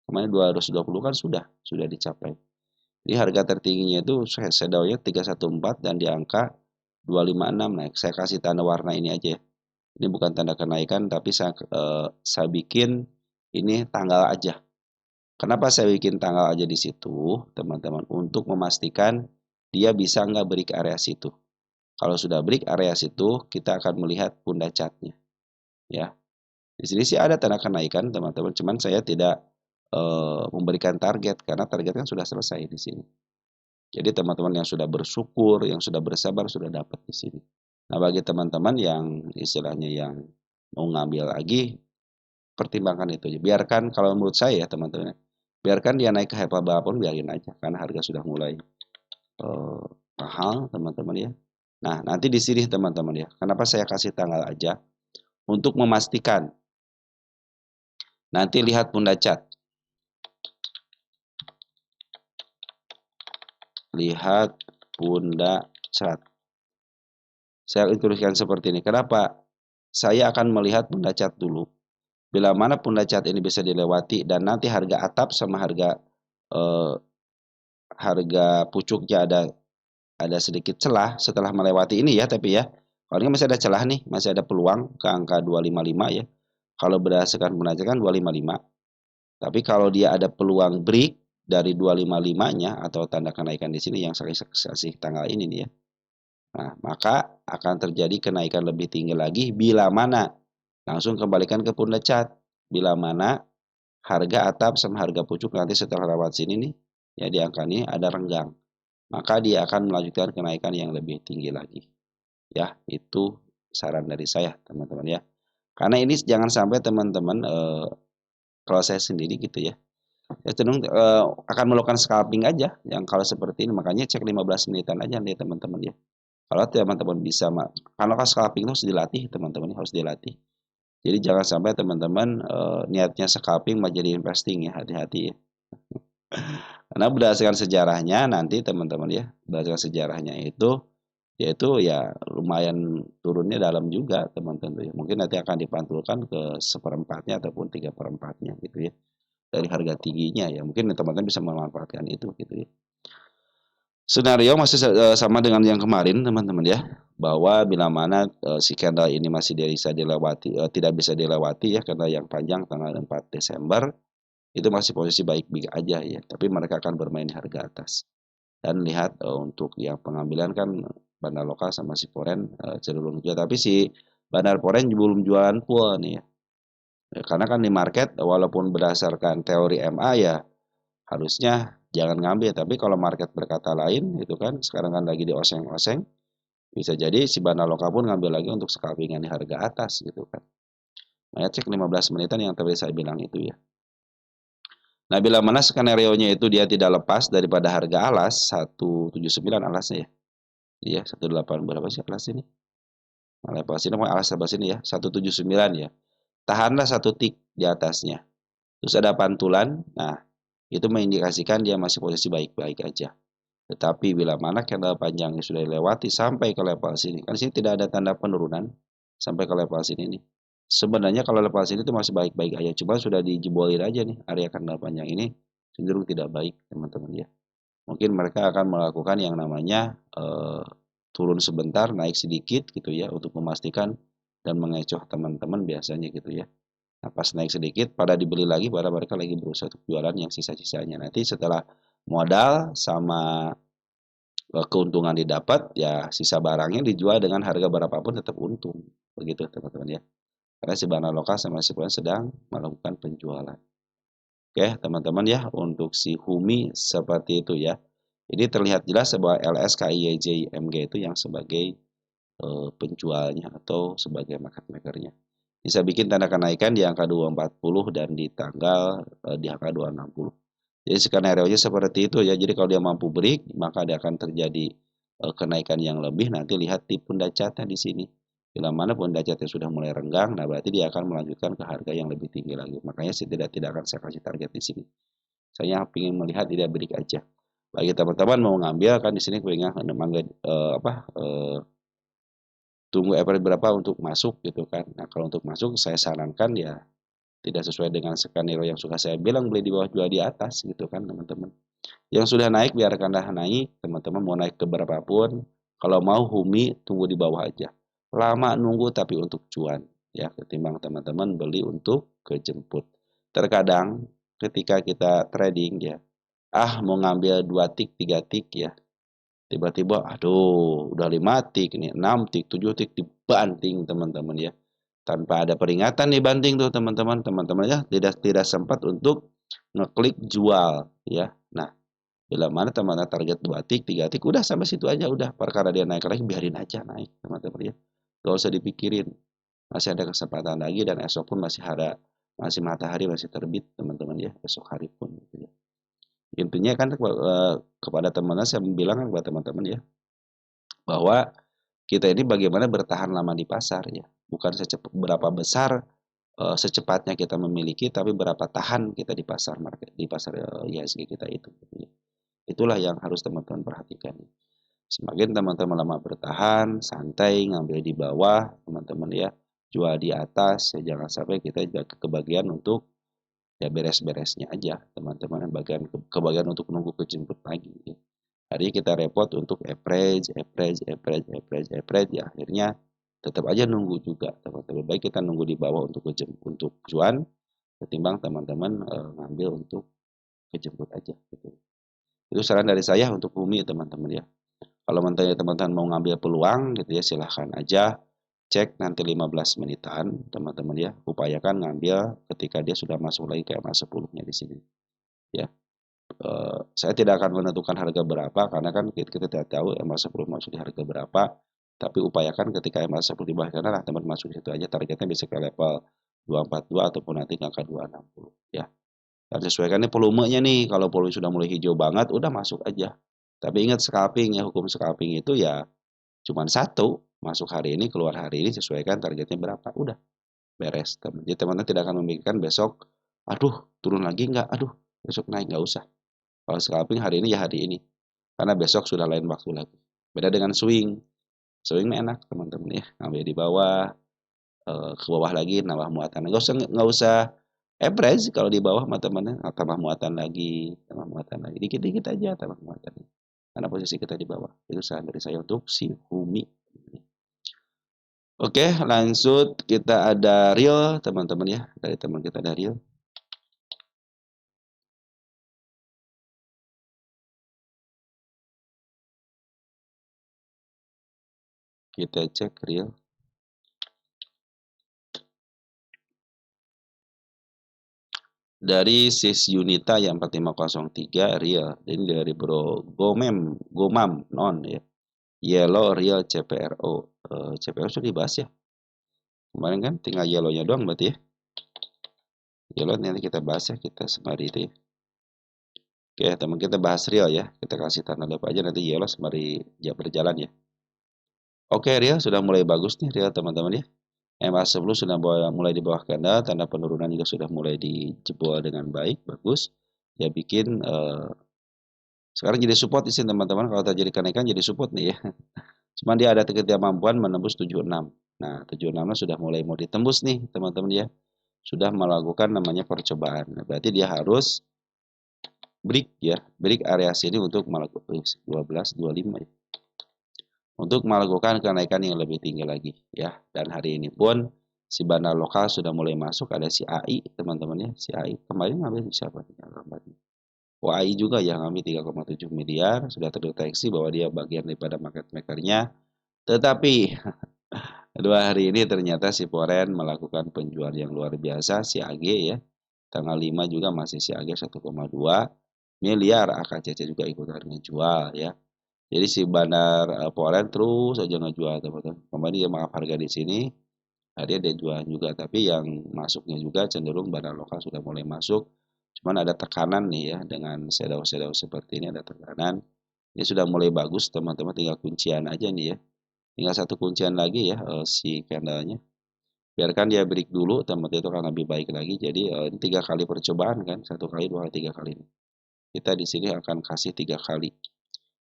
Kemarin 220 kan sudah dicapai. Di harga tertingginya itu shadownya 314 dan di angka 256. Nah, saya kasih tanda warna ini aja ya. Ini bukan tanda kenaikan, tapi saya bikin ini tanggal aja. Kenapa saya bikin tanggal aja di situ, teman-teman? Untuk memastikan dia bisa nggak break area situ. Kalau sudah break area situ, kita akan melihat Punda Chart-nya. Ya, di sini sih ada tanda kenaikan, teman-teman. Cuman saya tidak memberikan target karena target kan sudah selesai di sini. Jadi teman-teman yang sudah bersyukur, yang sudah bersabar sudah dapat di sini. Nah, bagi teman-teman yang istilahnya yang mau ngambil lagi, pertimbangkan itu. Biarkan kalau menurut saya ya teman-teman, biarkan dia naik ke level berapapun biarin aja karena harga sudah mulai mahal teman-teman ya. Nah, nanti di sini teman-teman ya. Kenapa saya kasih tanggal aja? Untuk memastikan. Nanti lihat Punda Chart. Lihat Punda Chart. Saya instruksikan seperti ini. Kenapa? Saya akan melihat Punda Chart dulu. Bila mana Punda Chart ini bisa dilewati dan nanti harga atap sama eh, harga pucuknya ada sedikit celah setelah melewati ini ya, tapi ya. Kalau ini masih ada celah nih, masih ada peluang ke angka 255 ya. Kalau berdasarkan penajakan 255. Tapi kalau dia ada peluang break dari 255-nya atau tanda kenaikan di sini yang saya kasih tanggal ini nih ya. Nah, maka akan terjadi kenaikan lebih tinggi lagi bila mana langsung kembalikan ke Punda Chart. Bila mana harga atap sama harga pucuk nanti setelah lewat sini nih, ya di angka ini ada renggang. Maka dia akan melanjutkan kenaikan yang lebih tinggi lagi. Ya, itu saran dari saya, teman-teman ya. Karena ini jangan sampai teman-teman kalau saya sendiri gitu ya. Ya cenderung akan melakukan scalping aja yang kalau seperti ini makanya cek 15 menitan aja nih teman-teman ya. Kalau teman-teman bisa kalau scalping itu harus dilatih teman-teman harus dilatih. Jadi jangan sampai teman-teman niatnya scalping mau jadi investing ya, hati-hati ya. Karena berdasarkan sejarahnya nanti teman-teman ya, berdasarkan sejarahnya itu yaitu ya lumayan turunnya dalam juga teman-teman ya. Mungkin nanti akan dipantulkan ke seperempatnya ataupun 3/4-nya gitu ya. Dari harga tingginya ya. Mungkin teman-teman bisa memanfaatkan itu gitu ya. Senario masih sama dengan yang kemarin teman-teman ya. Bahwa bila mana si candle ini masih bisa dilewati tidak bisa dilewati ya karena yang panjang tanggal 4 Desember itu masih posisi baik-baik aja ya. Tapi mereka akan bermain di harga atas. Dan lihat untuk yang pengambilan kan bandar lokal sama si Foren cenderung jual. Tapi si bandar Foren belum jualan full nih ya. Karena kan di market walaupun berdasarkan teori MA ya harusnya jangan ngambil. Tapi kalau market berkata lain itu kan sekarang kan lagi di oseng-oseng. Bisa jadi si bandar lokal pun ngambil lagi untuk scalpingan di harga atas gitu kan. Nah, cek 15 menitan yang tadi saya bilang itu ya. Nah, bila mana skenario-nya itu dia tidak lepas daripada harga alas 179 alasnya ya. Iya, 18 berapa sih alas ini? Nah, level sini mau alas sebelah sini ya, 179 ya. Tahanlah satu tik di atasnya. Terus ada pantulan. Nah, itu mengindikasikan dia masih posisi baik-baik aja. Tetapi bila mana candle panjangnya sudah dilewati sampai ke level sini, kan sini tidak ada tanda penurunan sampai ke level sini nih. Sebenarnya kalau level sini itu masih baik-baik aja, cuma sudah dijebolin aja nih area candle panjang ini cenderung tidak baik teman-teman ya. mungkin mereka akan melakukan yang namanya turun sebentar, naik sedikit gitu ya untuk memastikan dan mengecoh teman-teman biasanya gitu ya. Nah, pas naik sedikit pada dibeli lagi pada mereka lagi berusaha untuk jualan yang sisa-sisanya. Nanti setelah modal sama keuntungan didapat ya sisa barangnya dijual dengan harga berapapun tetap untung. Begitu teman-teman ya. Karena si barang lokal sama si perusahaan sedang melakukan penjualan. Oke, teman-teman ya, untuk si Humi seperti itu ya. Ini terlihat jelas bahwa LSKIYJMG itu yang sebagai penjualnya atau sebagai market makernya. Bisa bikin tanda kenaikan di angka 240 dan di tanggal di angka 260. Jadi skenario-nya seperti itu ya. Jadi kalau dia mampu break, maka dia akan terjadi kenaikan yang lebih. Nanti lihat di pundak catnya di sini. Bila mana pundak catnya sudah mulai renggang, nah berarti dia akan melanjutkan ke harga yang lebih tinggi lagi. Makanya saya tidak akan saya kasih target di sini. Saya ingin melihat dia break aja. Bagi teman-teman mau ngambil kan di sini pengen tunggu average berapa untuk masuk gitu kan. Nah, kalau untuk masuk saya sarankan ya tidak sesuai dengan skenario yang sudah saya bilang, beli di bawah jual di atas gitu kan teman-teman. Yang sudah naik biarkanlah naik, teman-teman mau naik ke berapapun. Kalau mau Humi tunggu di bawah aja. Lama nunggu tapi untuk cuan ya, ketimbang teman-teman beli untuk kejemput. Terkadang ketika kita trading ya, mau ngambil 2 tik, 3 tik ya, tiba-tiba aduh udah 5 tik nih, 6 tik, 7 tik dibanting teman-teman ya. Tanpa ada peringatan nih banting tuh teman-teman. Teman-teman ya tidak sempat untuk ngeklik jual ya. Nah, bila mana teman-teman target 2 tik, 3 tik udah sampai situ aja udah. Perkara dia naik lagi biarin aja naik teman-teman ya. Gak usah dipikirin. Masih ada kesempatan lagi dan esok pun masih matahari masih terbit teman-teman ya, esok hari pun gitu ya. Intinya kan kepada teman-teman saya bilang kan kepada teman-teman ya, bahwa kita ini bagaimana bertahan lama di pasar ya, bukan berapa besar secepatnya kita memiliki, tapi berapa tahan kita di pasar market, di pasar IHSG kita itu. Gitu ya. Itulah yang harus teman-teman perhatikan. Semakin teman-teman lama bertahan, santai, ngambil di bawah, teman-teman ya, jual di atas, ya jangan sampai kita juga kebagian untuk ya beres-beresnya aja, teman-teman, kebagian untuk nunggu kejemput pagi. Ya. Hari kita repot untuk average, ya akhirnya tetap aja nunggu juga teman-teman. Baik kita nunggu di bawah untuk cuan ketimbang teman-teman ngambil untuk kejemput aja gitu. Itu saran dari saya untuk Bumi teman-teman ya. Kalau teman-teman mau ngambil peluang gitu ya silahkan aja cek nanti 15 menitan teman-teman ya. Upayakan ngambil ketika dia sudah masuk lagi ke EMA 10-nya di sini ya. Saya tidak akan menentukan harga berapa karena kan kita tidak tahu EMA 10 masuk di harga berapa, tapi upayakan ketika EMA 10 di bawah sana lah teman masuk di situ aja, targetnya bisa ke level 242 ataupun nanti ke angka 260 ya. Dan sesuaikan nih volumenya nih, kalau volume sudah mulai hijau banget udah masuk aja. Tapi ingat scalping ya, hukum scalping itu ya cuman satu, masuk hari ini keluar hari ini, sesuaikan targetnya berapa, udah beres. Jadi teman-teman tidak akan memikirkan besok aduh turun lagi nggak, aduh besok naik, nggak usah. Kalau scalping hari ini ya hari ini. Karena besok sudah lain waktu lagi. Beda dengan swing. Swing enak teman-teman ya. Ngambil di bawah, ke bawah lagi nambah muatan. Nggak usah average kalau di bawah teman-teman tambah muatan lagi, tambah muatan lagi. Dikit-dikit aja tambah muatan. Karena posisi kita di bawah. Itu saran dari saya untuk si Humi. Oke, lanjut kita ada real teman-teman ya. Dari teman kita ada real. Kita cek real. Dari sis Unita yang 4503 real. Ini dari Bro Gomam non ya. Yellow real CPRO. CPRO sudah dibahas ya. Kemarin kan tinggal yellownya doang berarti ya. Yellow nanti kita bahas ya, kita sembari itu ya. Oke, teman kita bahas real ya. Kita kasih tanda lepas aja nanti yellow sembari ya berjalan ya. Oke, real sudah mulai bagus nih real teman-teman ya. MA10 sudah mulai di bawah candle, tanda penurunan juga sudah mulai dijebol dengan baik, bagus. Ya bikin sekarang jadi support di sini teman-teman. Kalau terjadi kenaikan jadi support nih ya. Cuman dia ada ketidakmampuan menembus 76. Nah, 76 sudah mulai mau ditembus nih teman-teman ya. Sudah melakukan namanya percobaan. Nah, berarti dia harus break ya, break area sini untuk melakukan 12.25 ya. Untuk melakukan kenaikan yang lebih tinggi lagi ya. Dan hari ini pun si bandar lokal sudah mulai masuk, ada si AI teman-teman ya, si AI kemarin ngambil siapa nih? AI juga yang ngambil 3,7 miliar, sudah terdeteksi bahwa dia bagian daripada market makernya. Tetapi dua hari ini ternyata si Foren melakukan penjualan yang luar biasa, si AG ya. Tanggal 5 juga masih si AG 1,2 miliar, AKCC juga ikutan ngejual ya. Jadi si bandar Foren terus aja ngejual teman-teman. Kemarin dia maaf harga di sini, dia jual juga, tapi yang masuknya juga cenderung bandar lokal sudah mulai masuk. Cuman ada tekanan nih ya, dengan shadow-shadow seperti ini ada tekanan. Ini sudah mulai bagus teman-teman, tinggal kuncian aja nih ya. Tinggal satu kuncian lagi ya si candlenya. Biarkan dia break dulu teman-teman, itu akan lebih baik lagi. Jadi ini 3 kali percobaan kan, 1 kali, 2 kali, 3 kali. Kita di sini akan kasih 3 kali.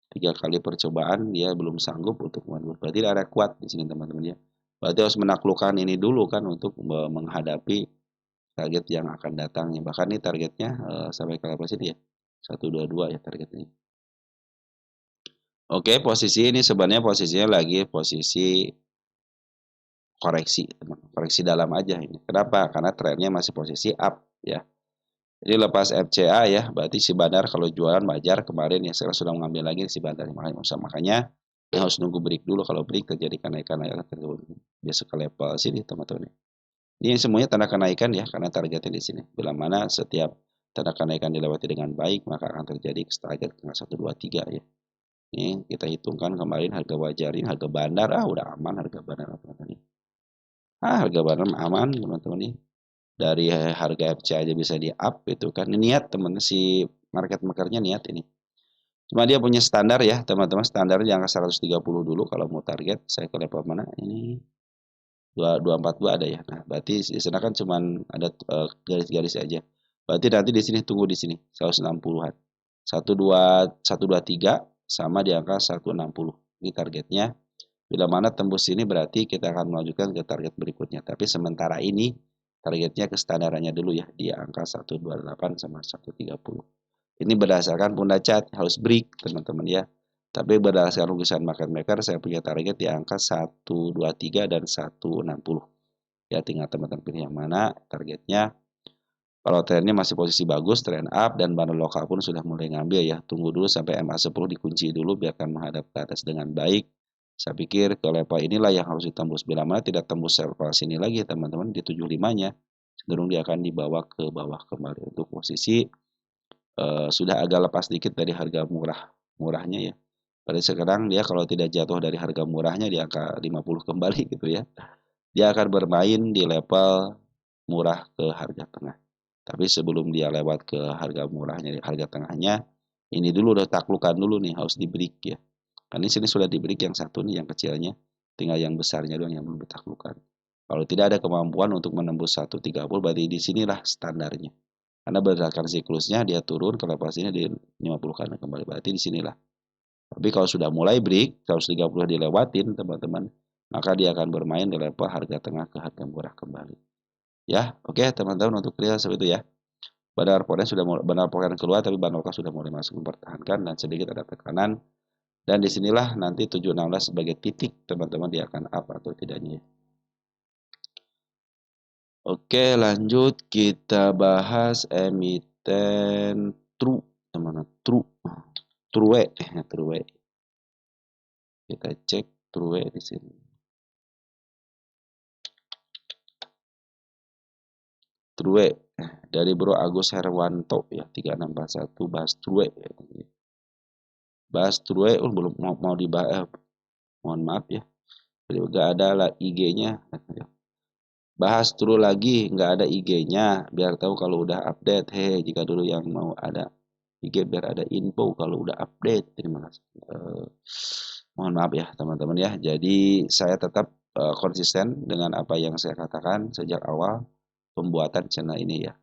3 kali percobaan dia belum sanggup untuk menembus. Berarti ada kuat di sini teman-teman ya. Berarti harus menaklukkan ini dulu kan untuk menghadapi target yang akan datangnya. Bahkan ini targetnya sampai ke level sini ya. 122 ya targetnya. Oke, posisi ini sebenarnya posisinya lagi posisi koreksi, teman. Koreksi dalam aja ini. Kenapa? Karena trennya masih posisi up ya. Jadi lepas FCA ya, berarti si Bandar kalau jualan wajar kemarin ya, sekarang sudah mengambil lagi si Bandar. Makanya ya harus nunggu break dulu, kalau break terjadi kenaikan biasa ke level sini teman-teman. Ini semuanya tanda kenaikan ya, karena targetnya di sini. Bila mana setiap tanda kenaikan dilewati dengan baik, maka akan terjadi target 1, 2, 3 ya. Ini kita hitungkan kemarin harga wajarin, harga bandar, udah aman harga bandar teman-teman. Harga bandar aman teman-teman nih. Dari harga FC aja bisa di up itu kan. Niat teman si market makernya niat ini. Cuma dia punya standar ya teman-teman, standar di angka 130 dulu kalau mau target. Saya ke level mana? Ini 242 ada ya. Nah, berarti di sana kan cuman ada garis-garis aja. Berarti nanti di sini tunggu di sini 160-an. 123 sama di angka 160. Ini targetnya. Bila mana tembus ini berarti kita akan melanjutkan ke target berikutnya. Tapi sementara ini targetnya ke standarannya dulu ya, di angka 128 sama 130. Ini berdasarkan Punda Chat, harus break teman-teman ya. Tapi berdasarkan lukisan market maker saya punya target di angka 123 dan 160. Ya tinggal teman-teman pilih yang mana targetnya. Kalau trennya masih posisi bagus, trend up dan bandar lokal pun sudah mulai ngambil ya. Tunggu dulu sampai MA10 dikunci dulu biarkan menghadap ke atas dengan baik. Saya pikir ke level inilah yang harus ditembus. Bila mana tidak tembus level sini lagi teman-teman di 75-nya, cenderung dia akan dibawa ke bawah kembali untuk posisi sudah agak lepas sedikit dari harga murahnya ya. Pada sekarang dia kalau tidak jatuh dari harga murahnya di angka 50 kembali gitu ya. Dia akan bermain di level murah ke harga tengah. Tapi sebelum dia lewat ke harga murahnya, harga tengahnya, ini dulu udah taklukan dulu nih, harus di break ya. Kan di sini sudah di break yang satu nih, yang kecilnya, tinggal yang besarnya doang yang belum ditaklukkan. Kalau tidak ada kemampuan untuk menembus 130, berarti di sinilah standarnya. Karena berdasarkan siklusnya dia turun ke level sini di 50 karena kembali, berarti di sinilah. Tapi kalau sudah mulai break, 130 dilewatin teman-teman, maka dia akan bermain di level harga tengah ke harga murah kembali. Ya, oke teman-teman untuk real seperti itu ya. Bandar Forex sudah mulai, bandar Forex keluar tapi bandar lokal sudah mulai masuk mempertahankan dan sedikit ada tekanan. Dan disinilah nanti 716 sebagai titik teman-teman dia akan up atau tidaknya. Oke lanjut kita bahas emiten True teman-teman. True. Kita cek True di sini. True dari Bro Agus Herwanto ya 3641 bahas True ya. Bahas True belum mau dibahas, mohon maaf ya. Jadi nggak ada lah IG-nya. Bahas True lagi nggak ada IG-nya biar tahu kalau udah update. Jika dulu yang mau ada IG biar ada info kalau udah update. Terima kasih. Mohon maaf ya teman-teman ya. Jadi saya tetap konsisten dengan apa yang saya katakan sejak awal pembuatan channel ini ya.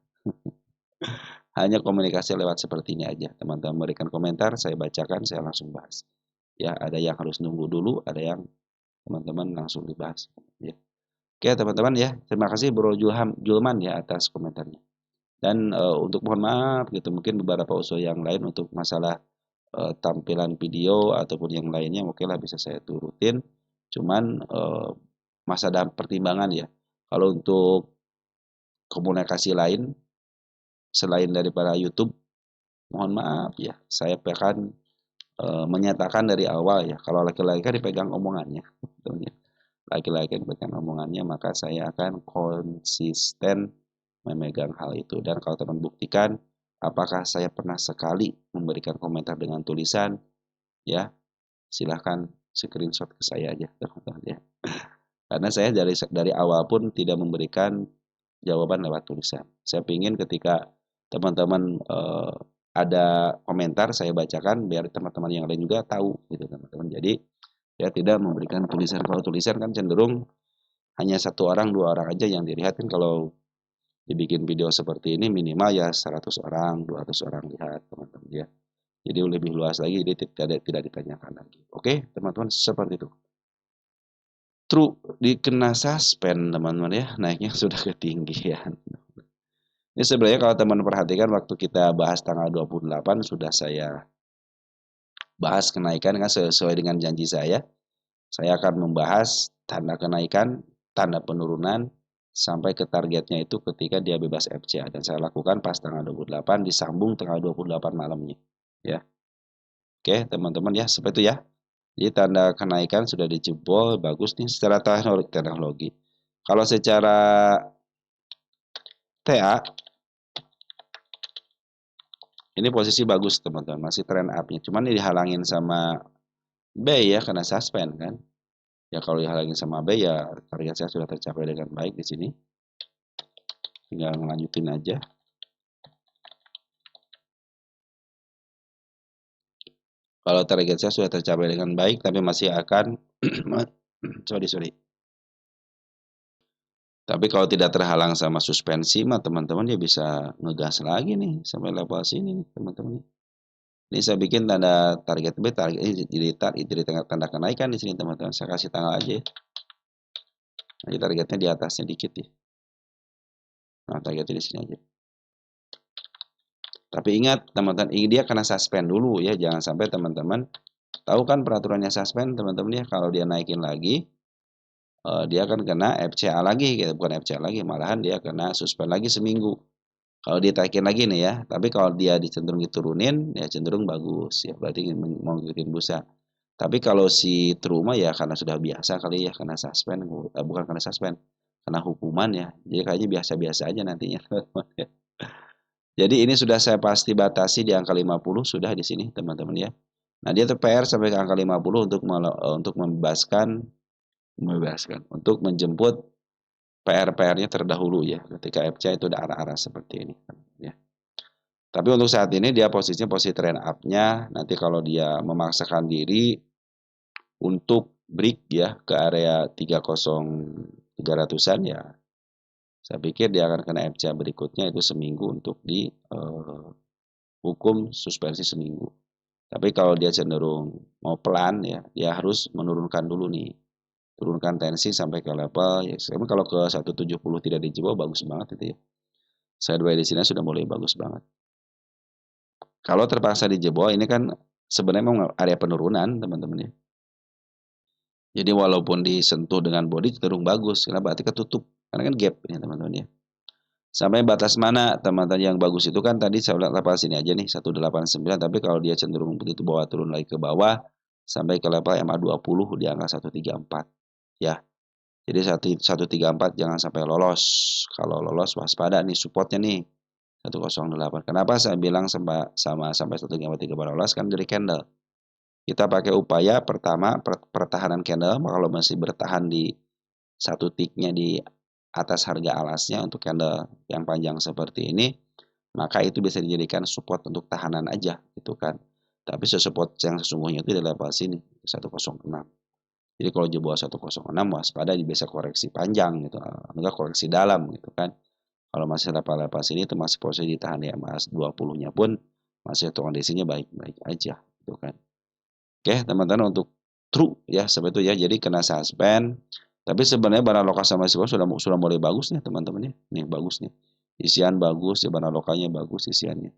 Hanya komunikasi lewat seperti ini aja. Teman-teman berikan komentar, saya bacakan, saya langsung bahas. Ya, ada yang harus nunggu dulu, ada yang teman-teman langsung dibahas. Ya. Oke teman-teman ya, terima kasih Bro Julman ya atas komentarnya. Dan untuk mohon maaf gitu, mungkin beberapa usul yang lain untuk masalah tampilan video ataupun yang lainnya oke lah bisa saya turutin. Cuman masa dalam pertimbangan ya. Kalau untuk komunikasi lain selain daripada YouTube, mohon maaf ya, saya akan menyatakan dari awal ya, kalau laki-laki kan dipegang omongannya, laki-laki dipegang omongannya, maka saya akan konsisten memegang hal itu. Dan kalau teman buktikan, apakah saya pernah sekali memberikan komentar dengan tulisan, ya silahkan screenshot ke saya aja, teman-teman ya. Karena saya dari awal pun tidak memberikan jawaban lewat tulisan. Saya ingin ketika teman-teman ada komentar saya bacakan biar teman-teman yang lain juga tahu gitu teman-teman. Jadi ya tidak memberikan tulisan. Kalau tulisan kan cenderung hanya satu orang, dua orang aja yang dilihat kan. Kalau dibikin video seperti ini minimal ya 100 orang, 200 orang lihat teman-teman ya. Jadi lebih luas lagi, jadi tidak ditanyakan lagi. Oke teman-teman, seperti itu. True, dikena suspend teman-teman ya, naiknya sudah ketinggian. Ini sebenarnya kalau teman perhatikan waktu kita bahas tanggal 28 sudah saya bahas kenaikan kan sesuai dengan janji saya. Saya akan membahas tanda kenaikan, tanda penurunan, sampai ke targetnya itu ketika dia bebas FCA. Dan saya lakukan pas tanggal 28 disambung tanggal 28 malamnya. Ya. Oke teman-teman ya, seperti itu ya. Jadi tanda kenaikan sudah dijebol, bagus nih secara teknologi. Kalau secara TA, ini posisi bagus teman-teman, masih trend up-nya. Cuman ini dihalangin sama B ya, karena suspend kan. Ya kalau dihalangin sama B ya target saya sudah tercapai dengan baik di sini. Tinggal melanjutin aja. Kalau target saya sudah tercapai dengan baik, tapi masih akan sorry. Tapi kalau tidak terhalang sama suspensi, mah teman-teman ya bisa ngegas lagi nih sampai level sini nih teman-teman. Ini saya bikin tanda target B, target ini jadi tanda kenaikan di sini teman-teman. Saya kasih tanggal aja. Jadi targetnya di atasnya dikit ya. Nah, targetnya di sini aja. Tapi ingat teman-teman, ini dia kena suspend dulu ya. Jangan sampai teman-teman tahu kan peraturannya suspend teman-teman ya. Kalau dia naikin lagi, dia akan kena FCA lagi, gitu. Bukan FCA lagi, malahan dia kena suspend lagi seminggu. Kalau dia taikin lagi nih ya, tapi kalau dia cenderung diturunin, ya cenderung bagus ya. Berarti mau ngikutin bursa. Tapi kalau si Truma ya karena sudah biasa kali ya, kena suspend, bukan kena suspend, kena hukuman ya. Jadi kayaknya biasa-biasa aja nantinya. Jadi ini sudah saya pasti batasi di angka 50 sudah di sini teman-teman ya. Nah dia tuh PR sampai ke angka 50 untuk membebaskan untuk menjemput PR-PR-nya terdahulu ya. Ketika FC itu udah arah-arah seperti ini ya. Tapi untuk saat ini dia posisinya posisi trend up-nya. Nanti kalau dia memaksakan diri untuk break ya ke area 30300-an ya. Saya pikir dia akan kena FCA berikutnya itu seminggu untuk di hukum suspensi seminggu. Tapi kalau dia cenderung mau pelan ya, dia harus menurunkan dulu nih. Turunkan tensi sampai ke level ya. Kalau ke 170 tidak dijebol bagus banget itu ya. Sideways di sini sudah mulai bagus banget. Kalau terpaksa dijebol ini kan sebenarnya memang area penurunan teman-teman ya. Jadi walaupun disentuh dengan body cenderung bagus, karena berarti ketutup. Karena kan gap ya teman-teman ya. Sampai batas mana teman-teman yang bagus itu kan tadi saya lihat level sini aja nih 189, tapi kalau dia cenderung begitu bawah turun lagi ke bawah sampai ke level MA20 di angka 134 ya. Jadi 134 jangan sampai lolos. Kalau lolos waspada nih supportnya nih 108. Kenapa saya bilang sampai 133 lolos kan dari candle. Kita pakai upaya pertama pertahanan candle, kalau masih bertahan di satu ticknya di atas harga alasnya untuk candle yang panjang seperti ini, maka itu bisa dijadikan support untuk tahanan aja gitu kan. Tapi support yang sesungguhnya itu di level sini 106. Jadi kalau jebol 106 waspada bisa koreksi panjang gitu, enggak koreksi dalam gitu kan. Kalau masih level-level sini itu masih posisi ditahan di MAS 20-nya pun masih kondisinya baik-baik aja gitu kan. Oke, teman-teman untuk true ya seperti itu ya. Jadi kena suspend. Tapi sebenarnya barang lokasi sama sudah mulai bagus nih teman-teman ya. Nih bagus nih. Isian bagus, ya bandar lokalnya bagus isiannya.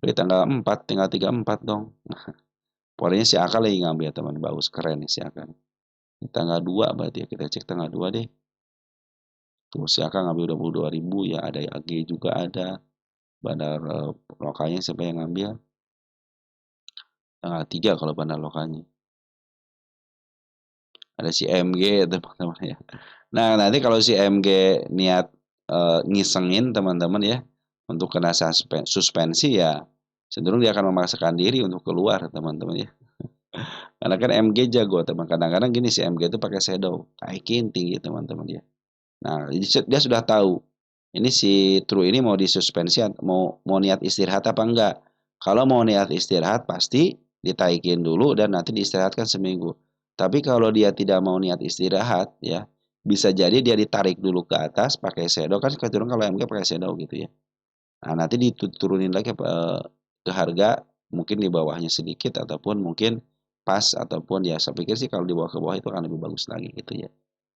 Di tanggal 4 tinggal 34 dong. Polanya si Aka lagi ngambil teman, bagus keren nih si Aka. Di tanggal 2 berarti ya, kita cek tanggal 2 deh. Tuh si Aka ngambil 22.000 ya, ada AG juga ada. Bandar lokalnya siapa yang ngambil? Tanggal 3 kalau bandar lokalnya. Ada si MG teman-teman ya. Nah, nanti kalau si MG niat ngisengin teman-teman ya untuk kena suspensi ya cenderung dia akan memaksakan diri untuk keluar teman-teman ya. Karena kan MG jago teman. Kadang-kadang gini si MG itu pakai shadow, naikin tinggi teman-teman ya. Nah, dia sudah tahu ini si True ini mau disuspensi mau niat istirahat apa enggak. Kalau mau niat istirahat pasti ditaikin dulu dan nanti diistirahatkan seminggu. Tapi kalau dia tidak mau niat istirahat ya, bisa jadi dia ditarik dulu ke atas pakai shadow kan cenderung kalau MG pakai shadow gitu ya. Nah, nanti diturunin lagi ke harga mungkin di bawahnya sedikit ataupun mungkin pas ataupun ya saya pikir sih kalau dibawa ke bawah itu akan lebih bagus lagi gitu ya.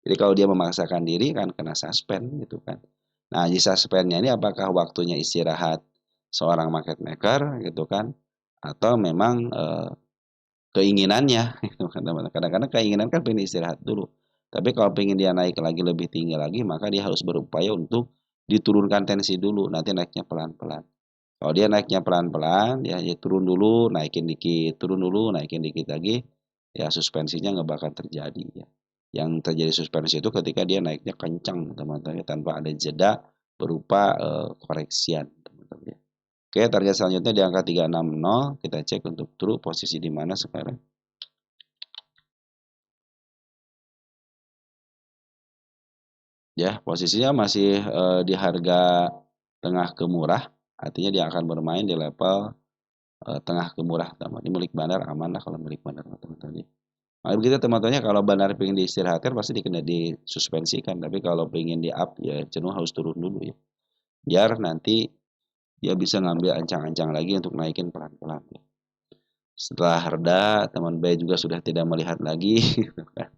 Jadi kalau dia memaksakan diri kan kena suspend gitu kan. Nah, di suspendnya ini apakah waktunya istirahat seorang market maker gitu kan atau memang keinginannya gitu kan teman-teman. Kadang-kadang keinginan kan pengen istirahat dulu. Tapi kalau pengen dia naik lagi lebih tinggi lagi maka dia harus berupaya untuk diturunkan tensi dulu, nanti naiknya pelan-pelan. Kalau dia naiknya pelan-pelan, ya turun dulu, naikin dikit, turun dulu, naikin dikit lagi, ya suspensinya nggak bakal terjadi ya. Yang terjadi suspensi itu ketika dia naiknya kencang, teman-teman, tanpa ada jeda berupa koreksian, teman-teman ya. Oke, target selanjutnya di angka 360, kita cek untuk true posisi di mana sekarang. Ya, posisinya masih di harga tengah ke murah, artinya dia akan bermain di level tengah ke murah teman. Ini milik bandar aman lah kalau milik bandar teman-teman. Nah, begitu teman-temannya kalau bandar pengen diistirahatkan pasti dikena disuspensikan. Tapi kalau pengen di up ya cenderung harus turun dulu ya. Biar nanti dia bisa ngambil ancang-ancang lagi untuk naikin pelan-pelan. Ya. Setelah reda, teman B juga sudah tidak melihat lagi, gitu kan.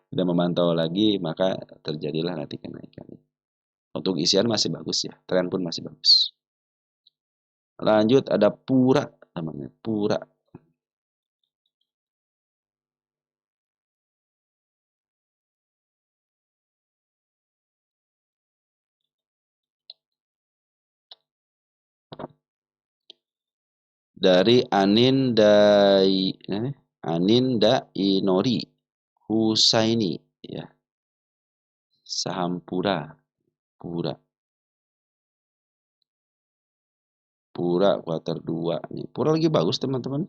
Tidak memantau lagi, maka terjadilah nanti kenaikan. Untuk isian masih bagus ya, tren pun masih bagus. Lanjut ada Pura, namanya Pura. Dari Aninda Inori Husaini ya, saham Pura Pura kuartal 2 nih. Pura lagi bagus teman-teman.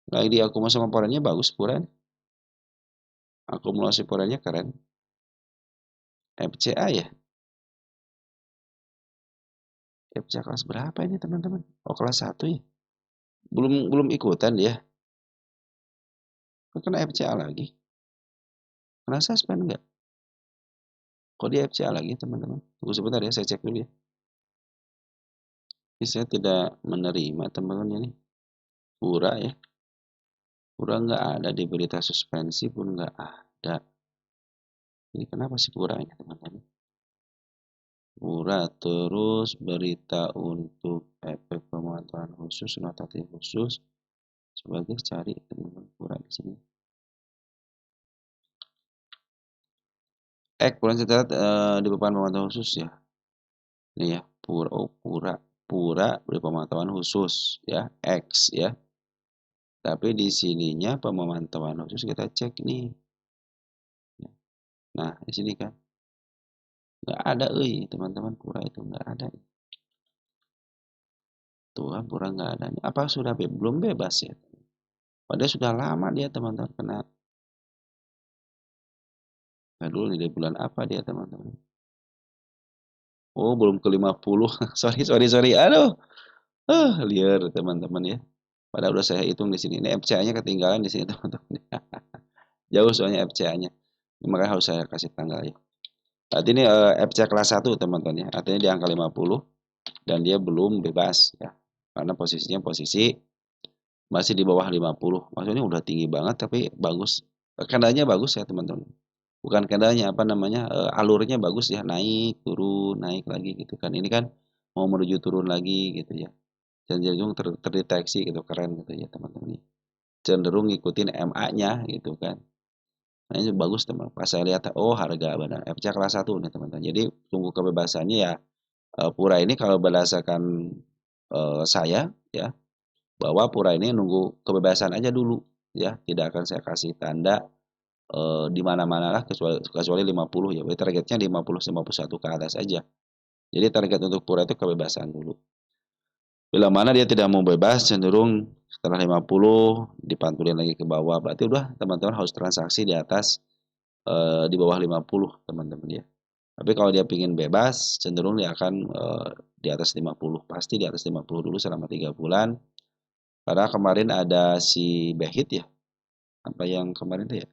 Lagi di akumulasi komponennya bagus Pura nih. Akumulasi porennya keren. FCA ya. FCA kelas berapa ini teman-teman? Oh kelas 1 ya. Belum belum ikutan dia. Kena FCA lagi. Kena suspend enggak? Kok dia FCA lagi teman-teman? Tunggu sebentar ya, saya cek dulu ya. Ini saya tidak menerima teman-teman ini. Pura ya. Pura nggak ada di berita suspensi pun nggak ada. Ini kenapa sih Pura ini teman-teman? Pura terus berita untuk efek pemantauan khusus, notatif khusus. Sebagai cari teman-teman Pura di sini. Pura tercatat di beban pemantauan khusus ya. Ini ya, Pura beri pemantauan khusus ya, X ya. Tapi di sininya pemantauan khusus kita cek nih. Nah, di sini kan nggak ada, teman-teman Pura itu nggak ada. Tuh kan Pura nggak ada. Apa sudah belum bebas ya? Padahal sudah lama dia teman-teman kena. Nah, dulu nih di bulan apa dia teman-teman? Oh, belum ke 50. Sorry. Aduh. Liar teman-teman ya. Padahal udah saya hitung di sini. Ini FCA-nya ketinggalan di sini teman-teman. Jauh soalnya FCA-nya. Makanya harus saya kasih tanggal ya. Berarti ini FCA kelas 1 teman-teman ya. Artinya di angka 50 dan dia belum bebas ya. Karena posisinya posisi masih di bawah 50. Maksudnya udah tinggi banget tapi bagus. Kandangnya bagus ya teman-teman. bukan candlenya apa namanya, alurnya bagus ya, naik, turun, naik lagi gitu kan. Ini kan mau menuju turun lagi gitu ya. Cenderung terdeteksi gitu, keren gitu ya teman-teman. Cenderung ngikutin MA-nya gitu kan. Nah, ini bagus teman. Pas saya lihat, oh harga benar FC kelas 1 nih teman-teman. Jadi tunggu kebebasannya ya. Pura ini kalau berdasarkan saya ya, bahwa Pura ini nunggu kebebasan aja dulu ya, tidak akan saya kasih tanda di mana-mana lah kecuali 50 ya. Targetnya 50 51 ke atas aja. Jadi target untuk Pura itu kebebasan dulu. Bila mana dia tidak mau bebas, cenderung setelah 50 dipantulin lagi ke bawah. Berarti udah teman-teman harus transaksi di atas di bawah 50 teman-teman ya. Tapi kalau dia ingin bebas, cenderung dia akan di atas 50. Pasti di atas 50 dulu selama 3 bulan. Karena kemarin ada si Behit ya. Apa yang kemarin itu ya?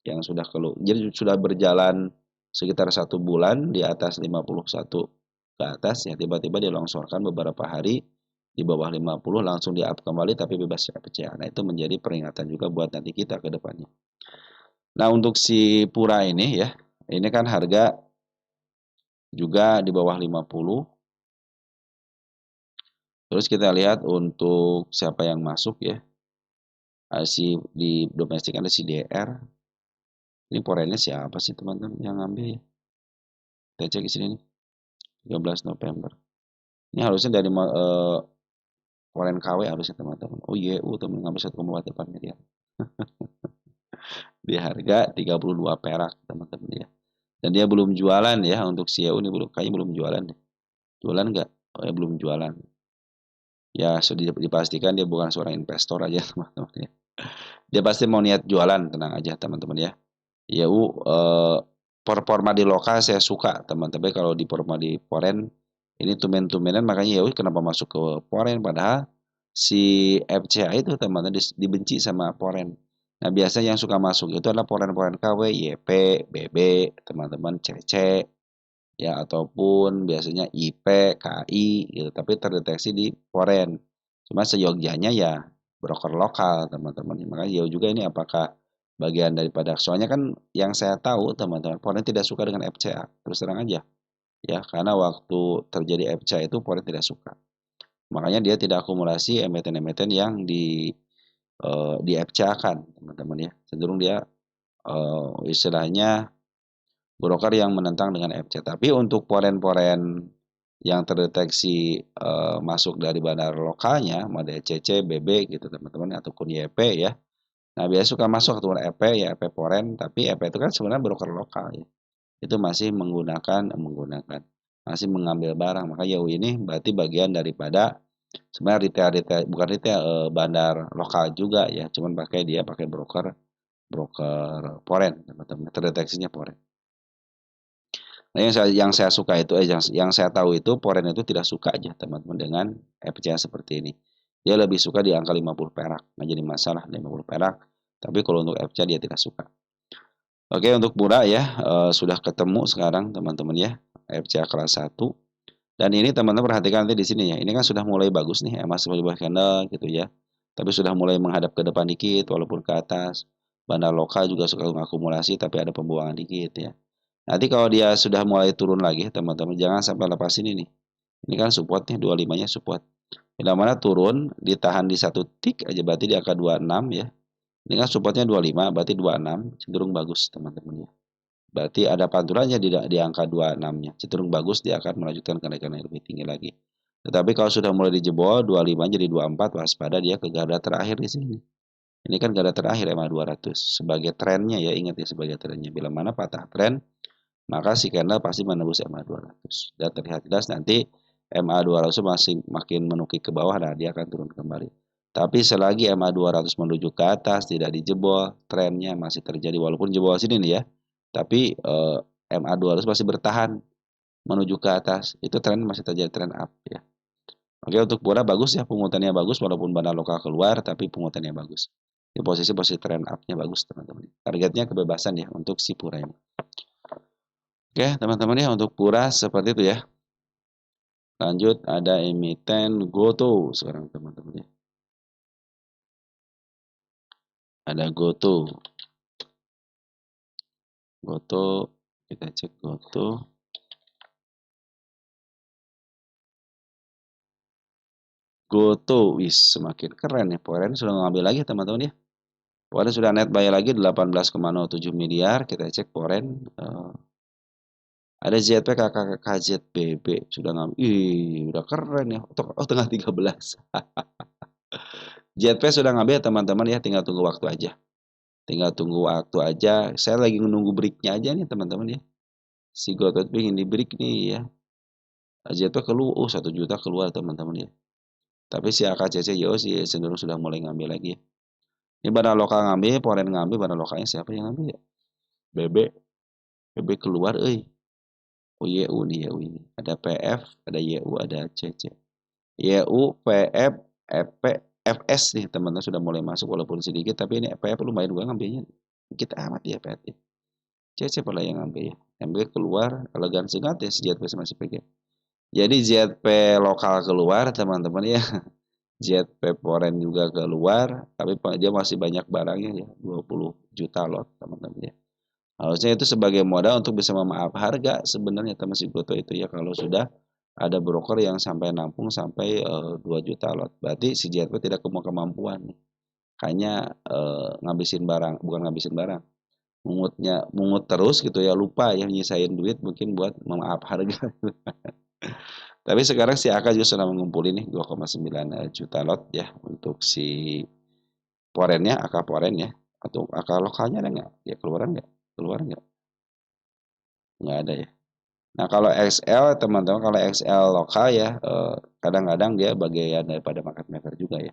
Yang sudah keluar. Jadi sudah berjalan sekitar 1 bulan di atas 51 ke atas ya. Tiba-tiba dia longsorkan beberapa hari di bawah 50 langsung di up kembali tapi bebas PCA. Nah itu menjadi peringatan juga buat nanti kita ke depannya. Nah untuk si Pura ini ya. Ini kan harga juga di bawah 50. Terus kita lihat untuk siapa yang masuk ya. Si di domestik ada si DR. Ini porennya siapa sih teman-teman yang ngambil ya? Kita cek di sini nih. 13 November. Ini harusnya dari poren KW harusnya teman-teman. Oh YU teman ngambil 1,4 miliar. Di harga 32 perak teman-teman ya. Dan dia belum jualan ya untuk si YU ini kayaknya belum jualan deh. Jualan nggak? Oh ya belum jualan. Ya sudah dipastikan dia bukan seorang investor aja teman-teman ya. Dia pasti mau niat jualan, tenang aja teman-teman ya. YU performa di lokal saya suka teman-teman. Kalau di performa di foreign ini tumen-tumenan makanya YU kenapa masuk ke foreign padahal si FCA itu teman-teman dibenci sama foreign. Nah biasanya yang suka masuk itu adalah foreign KW, YP, BB, teman-teman CC ya ataupun biasanya IP, KI gitu. Tapi terdeteksi di foreign. Cuma seyogyanya ya broker lokal teman-teman. Makanya YU juga ini apakah bagian daripada soalnya kan yang saya tahu teman-teman foreign tidak suka dengan FCA terus terang aja ya karena waktu terjadi FCA itu foreign tidak suka makanya dia tidak akumulasi emiten-emiten yang di FCA kan teman-teman ya cenderung dia istilahnya broker yang menentang dengan FCA tapi untuk foreign yang terdeteksi masuk dari bandar lokalnya mode CC, BB gitu teman-teman ataupun YP ya. Nah, biasa suka masuk ke EP ya EP foreign, tapi EP itu kan sebenarnya broker lokal ya. Itu masih menggunakan masih mengambil barang. Maka YU ini berarti bagian daripada sebenarnya retail bukan retail bandar lokal juga ya, cuman pakai broker broker foreign teman-teman. Terdeteksinya foreign. Nah, yang saya suka itu yang saya tahu itu foreign itu tidak suka aja teman-teman dengan FCA seperti ini. Dia lebih suka di angka 50 perak. Nggak jadi masalah 50 perak. Tapi kalau untuk FCA dia tidak suka. Oke, untuk Pura ya sudah ketemu sekarang teman-teman ya. FCA kelas 1. Dan ini teman-teman perhatikan nanti di sini ya. Ini kan sudah mulai bagus nih, masih di bawah candle gitu ya. Tapi sudah mulai menghadap ke depan dikit walaupun ke atas. Bandar lokal juga suka mengakumulasi tapi ada pembuangan dikit ya. Nanti kalau dia sudah mulai turun lagi, teman-teman jangan sampai lepas ini nih. Ini kan support nih, 25-nya support. Bila mana turun, ditahan di satu tick aja berarti di angka 26 ya. Ini kan supportnya 25, berarti 26, cenderung bagus teman-teman ya. Berarti ada pantulannya di angka 26-nya. Cenderung bagus, dia akan melanjutkan kenaikan yang lebih tinggi lagi. Tetapi kalau sudah mulai dijebol, 25 jadi 24, waspada dia ke garda terakhir di sini. Ini kan garda terakhir MA 200. Sebagai trennya ya, ingat ya sebagai trennya. Bila mana patah tren, maka si candle pasti menembus MA 200 dan terlihat jelas nanti MA 200 masih makin menukik ke bawah dan dia akan turun kembali. Tapi selagi MA 200 menuju ke atas tidak dijebol, trennya masih terjadi walaupun jebol sini nih ya. Tapi MA 200 masih bertahan menuju ke atas. Itu tren masih terjadi tren up ya. Oke, untuk Bora bagus ya, pungutannya bagus walaupun bandar lokal keluar tapi pungutannya bagus. Di posisi tren up-nya bagus teman-teman. Targetnya kebebasan ya untuk si Pura ini. Oke, teman-teman ya untuk Pura seperti itu ya. Lanjut ada emiten GoTo sekarang teman-teman ya. Ada GoTo. Goto, kita cek Goto. Goto, wis semakin keren ya. Poren sudah ngambil lagi teman-teman ya. Poren sudah net buy lagi 18,07 miliar. Kita cek Poren. Ada ZP KZBB sudah ngambil. Ih, udah keren ya. Oh, tengah 13. ZP sudah ngambil teman-teman ya. Tinggal tunggu waktu aja. Tinggal tunggu waktu aja. Saya lagi menunggu breaknya aja nih teman-teman ya. Si Goto ingin di break nih ya. ZP keluar. Oh, 1 juta keluar teman-teman ya. Tapi si AKCC yo sih cenderung sudah mulai ngambil lagi ya. Ini badan lokal ngambil, Poren ngambil, badan lokalnya siapa yang ngambil ya? BB, BB keluar, Oh YU nih YU ini. Ada PF, ada YU, ada CC. YU, PF, FP, FS nih teman-teman sudah mulai masuk walaupun sedikit, tapi ini PF lumayan gua ngambilnya. Dikit amat ya PF ya. CC pula yang ngambil ya. MB keluar, elegan sengat ya si ZP masih pegang. Jadi ZP lokal keluar teman-teman ya. ZP Poren juga keluar, tapi dia masih banyak barangnya ya, 20 juta lot teman-teman ya. Harusnya itu sebagai modal untuk bisa memaaf harga sebenarnya teman si Goto itu ya kalau sudah ada broker yang sampai nampung sampai 2 juta lot. Berarti si JRP tidak kemampuan nih. Hanya ngabisin barang, bukan ngabisin barang. Mungut terus gitu ya, lupa ya nyisain duit mungkin buat memaaf harga. Tapi sekarang si AK juga sudah mengumpulin nih 2,9 juta lot ya untuk si Porennya, AK Poren ya. Atau AK lokalnya ada nggak? Ya keluaran nggak? Keluar nggak? Nggak ada ya. Nah kalau XL teman-teman kalau XL lokal ya kadang-kadang dia bagian daripada market maker juga ya.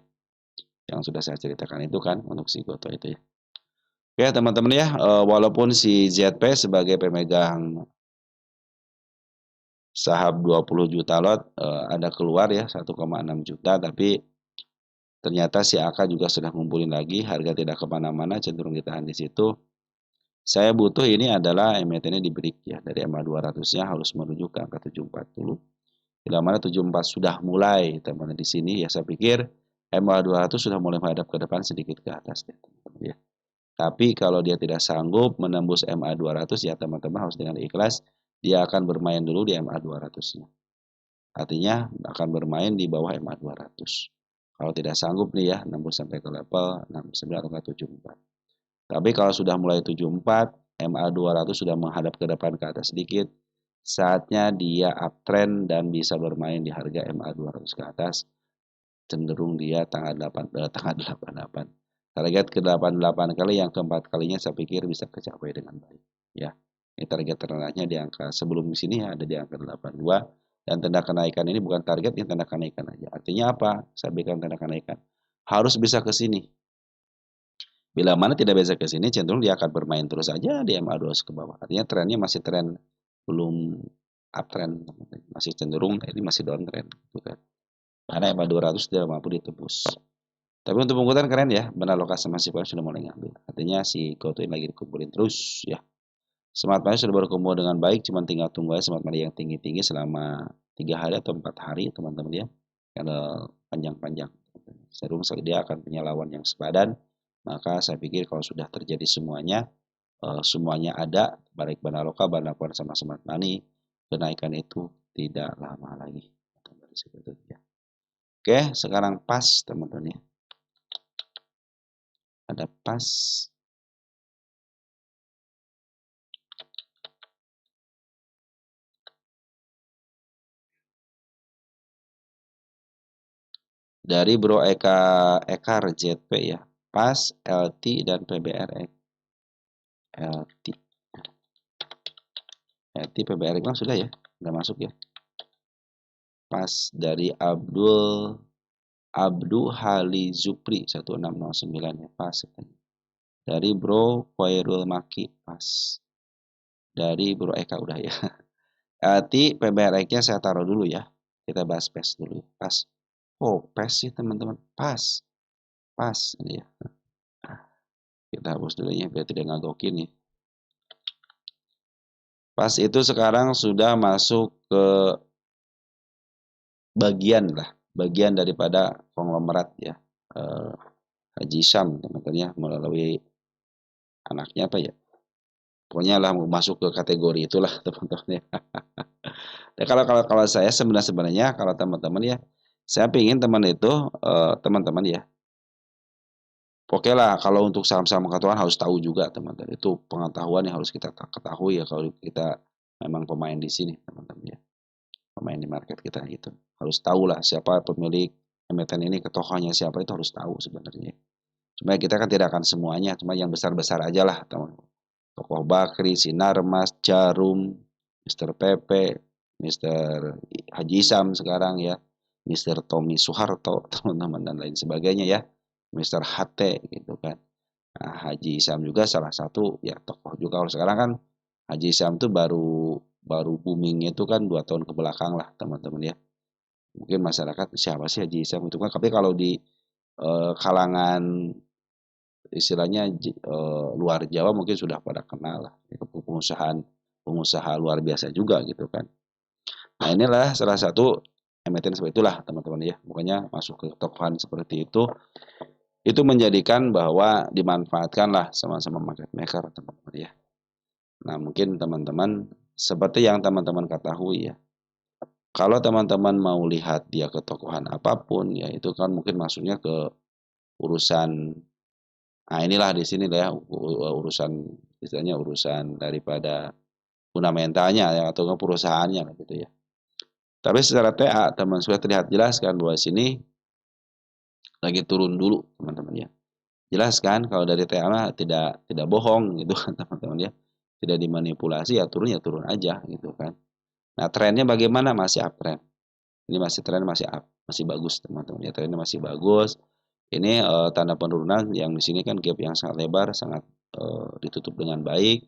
Yang sudah saya ceritakan itu kan untuk si Goto itu ya. Oke teman-teman ya walaupun si ZP sebagai pemegang saham 20 juta lot ada keluar ya 1,6 juta tapi ternyata si AK juga sudah ngumpulin lagi harga tidak kemana-mana cenderung ditahan di situ. Saya butuh ini adalah MAT-nya di break ya dari MA 200-nya harus menuju ke angka 740. Bila mana 74 sudah mulai teman-teman di sini ya saya pikir MA 200 sudah mulai menghadap ke depan sedikit ke atas deh teman-teman ya. Tapi kalau dia tidak sanggup menembus MA 200 ya teman-teman harus dengan ikhlas dia akan bermain dulu di MA 200-nya. Artinya akan bermain di bawah MA 200. Kalau tidak sanggup nih ya nembus sampai ke level 69 atau 74. Tapi kalau sudah mulai 74, MA 200 sudah menghadap ke depan ke atas sedikit, saatnya dia uptrend dan bisa bermain di harga MA 200 ke atas. Cenderung dia tanggal 8, tanggal 88. Target ke 88 kali, yang keempat kalinya saya pikir bisa tercapai dengan baik. Ya, ini target terdekatnya di angka sebelum di sini ya, ada di angka 82. Dan tanda kenaikan ini bukan target, ini tanda kenaikan aja. Artinya apa? Saya berikan tanda kenaikan. Harus bisa ke sini. Bila mana tidak bisa ke sini, cenderung dia akan bermain terus saja di MA200 ke bawah. Artinya trennya masih tren belum uptrend, masih cenderung ini masih downtrend, gitu kan. Karena MA200 tidak mampu ditembus. Tapi untuk pengukuran keren ya, benar lokasi masih sudah mulai ngambil. Artinya si Goto ini lagi dikumpulin terus ya. Smart money sudah berkumpul dengan baik, cuma tinggal tunggu aja smart money yang tinggi-tinggi selama 3 hari atau 4 hari teman-teman ya. Kalau panjang-panjang, cenderung dia akan punya lawan yang sepadan. Maka saya pikir kalau sudah terjadi semuanya, semuanya ada, baik bana lokal, bana kuan sama smart money, kenaikan itu tidak lama lagi. Oke, sekarang pas teman-teman ya. Ada pas. Dari Bro Ekar ZP ya. Pas, LT dan PBRX. LT. LT PBRX mah sudah ya, udah masuk ya. Pas dari Abdul Hali Zupri 1609 ya, pas. Dari Bro Koirul Maki, pas. Dari Bro Eka udah ya. LT PBRX-nya saya taruh dulu ya. Kita bahas PES dulu. Pas. Oh, PES sih teman-teman. Pas. Pas ini ya. Kita hapus dulu ya biar tidak ngagokin nih. Pas itu sekarang sudah masuk ke bagian daripada konglomerat ya. Haji Syam teman-teman ya melalui anaknya apa ya? pokoknya lah masuk ke kategori itulah teman-teman ya. Ya, kalau saya sebenarnya kalau teman-teman ya, saya pingin teman-teman ya, oke lah kalau untuk saham-saham pengetahuan harus tahu juga teman-teman. Itu pengetahuan yang harus kita ketahui ya kalau kita memang pemain di sini teman-teman ya. Pemain di market kita gitu. Harus tahu lah siapa pemilik emiten ini, ke tokohnya siapa itu harus tahu sebenarnya. Cuma kita kan tidak akan semuanya, cuma yang besar-besar aja lah teman. Tokoh Bakri, Sinarmas, Jarum, Mister Pepe, Mister Haji Sam sekarang ya, Mister Tommy Soeharto, teman-teman dan lain sebagainya ya, Mister HT gitu kan. Nah, Haji Sam juga salah satu ya tokoh juga. Kalau sekarang kan Haji Sam tuh baru baru boomingnya itu kan 2 tahun ke belakang lah teman-teman ya. Mungkin masyarakat siapa sih Haji Sam itu kan, tapi kalau di kalangan istilahnya luar Jawa mungkin sudah pada kenal lah. Itu pengusaha luar biasa juga gitu kan. Nah inilah salah satu emiten seperti itulah teman-teman ya. Bukannya masuk ke tokohan seperti itu menjadikan bahwa dimanfaatkanlah sama-sama market maker teman-teman ya. Nah mungkin teman-teman seperti yang teman-teman ketahui ya. Kalau teman-teman mau lihat dia ke tokohan apapun ya itu kan mungkin masuknya ke urusan. Nah inilah di sini lah ya urusan istilahnya urusan daripada fundamentalnya ya atau perusahaannya gitu ya. Tapi secara TA teman sudah terlihat jelas kan bahwa sini lagi turun dulu teman-teman ya. Jelas kan kalau dari TA mah tidak bohong gitu kan teman-teman ya. Tidak dimanipulasi ya turun aja gitu kan. Nah trennya bagaimana, masih uptrend. Ini masih tren masih up, masih bagus teman-teman ya, trennya masih bagus. Ini tanda penurunan yang di sini kan gap yang sangat lebar, sangat ditutup dengan baik.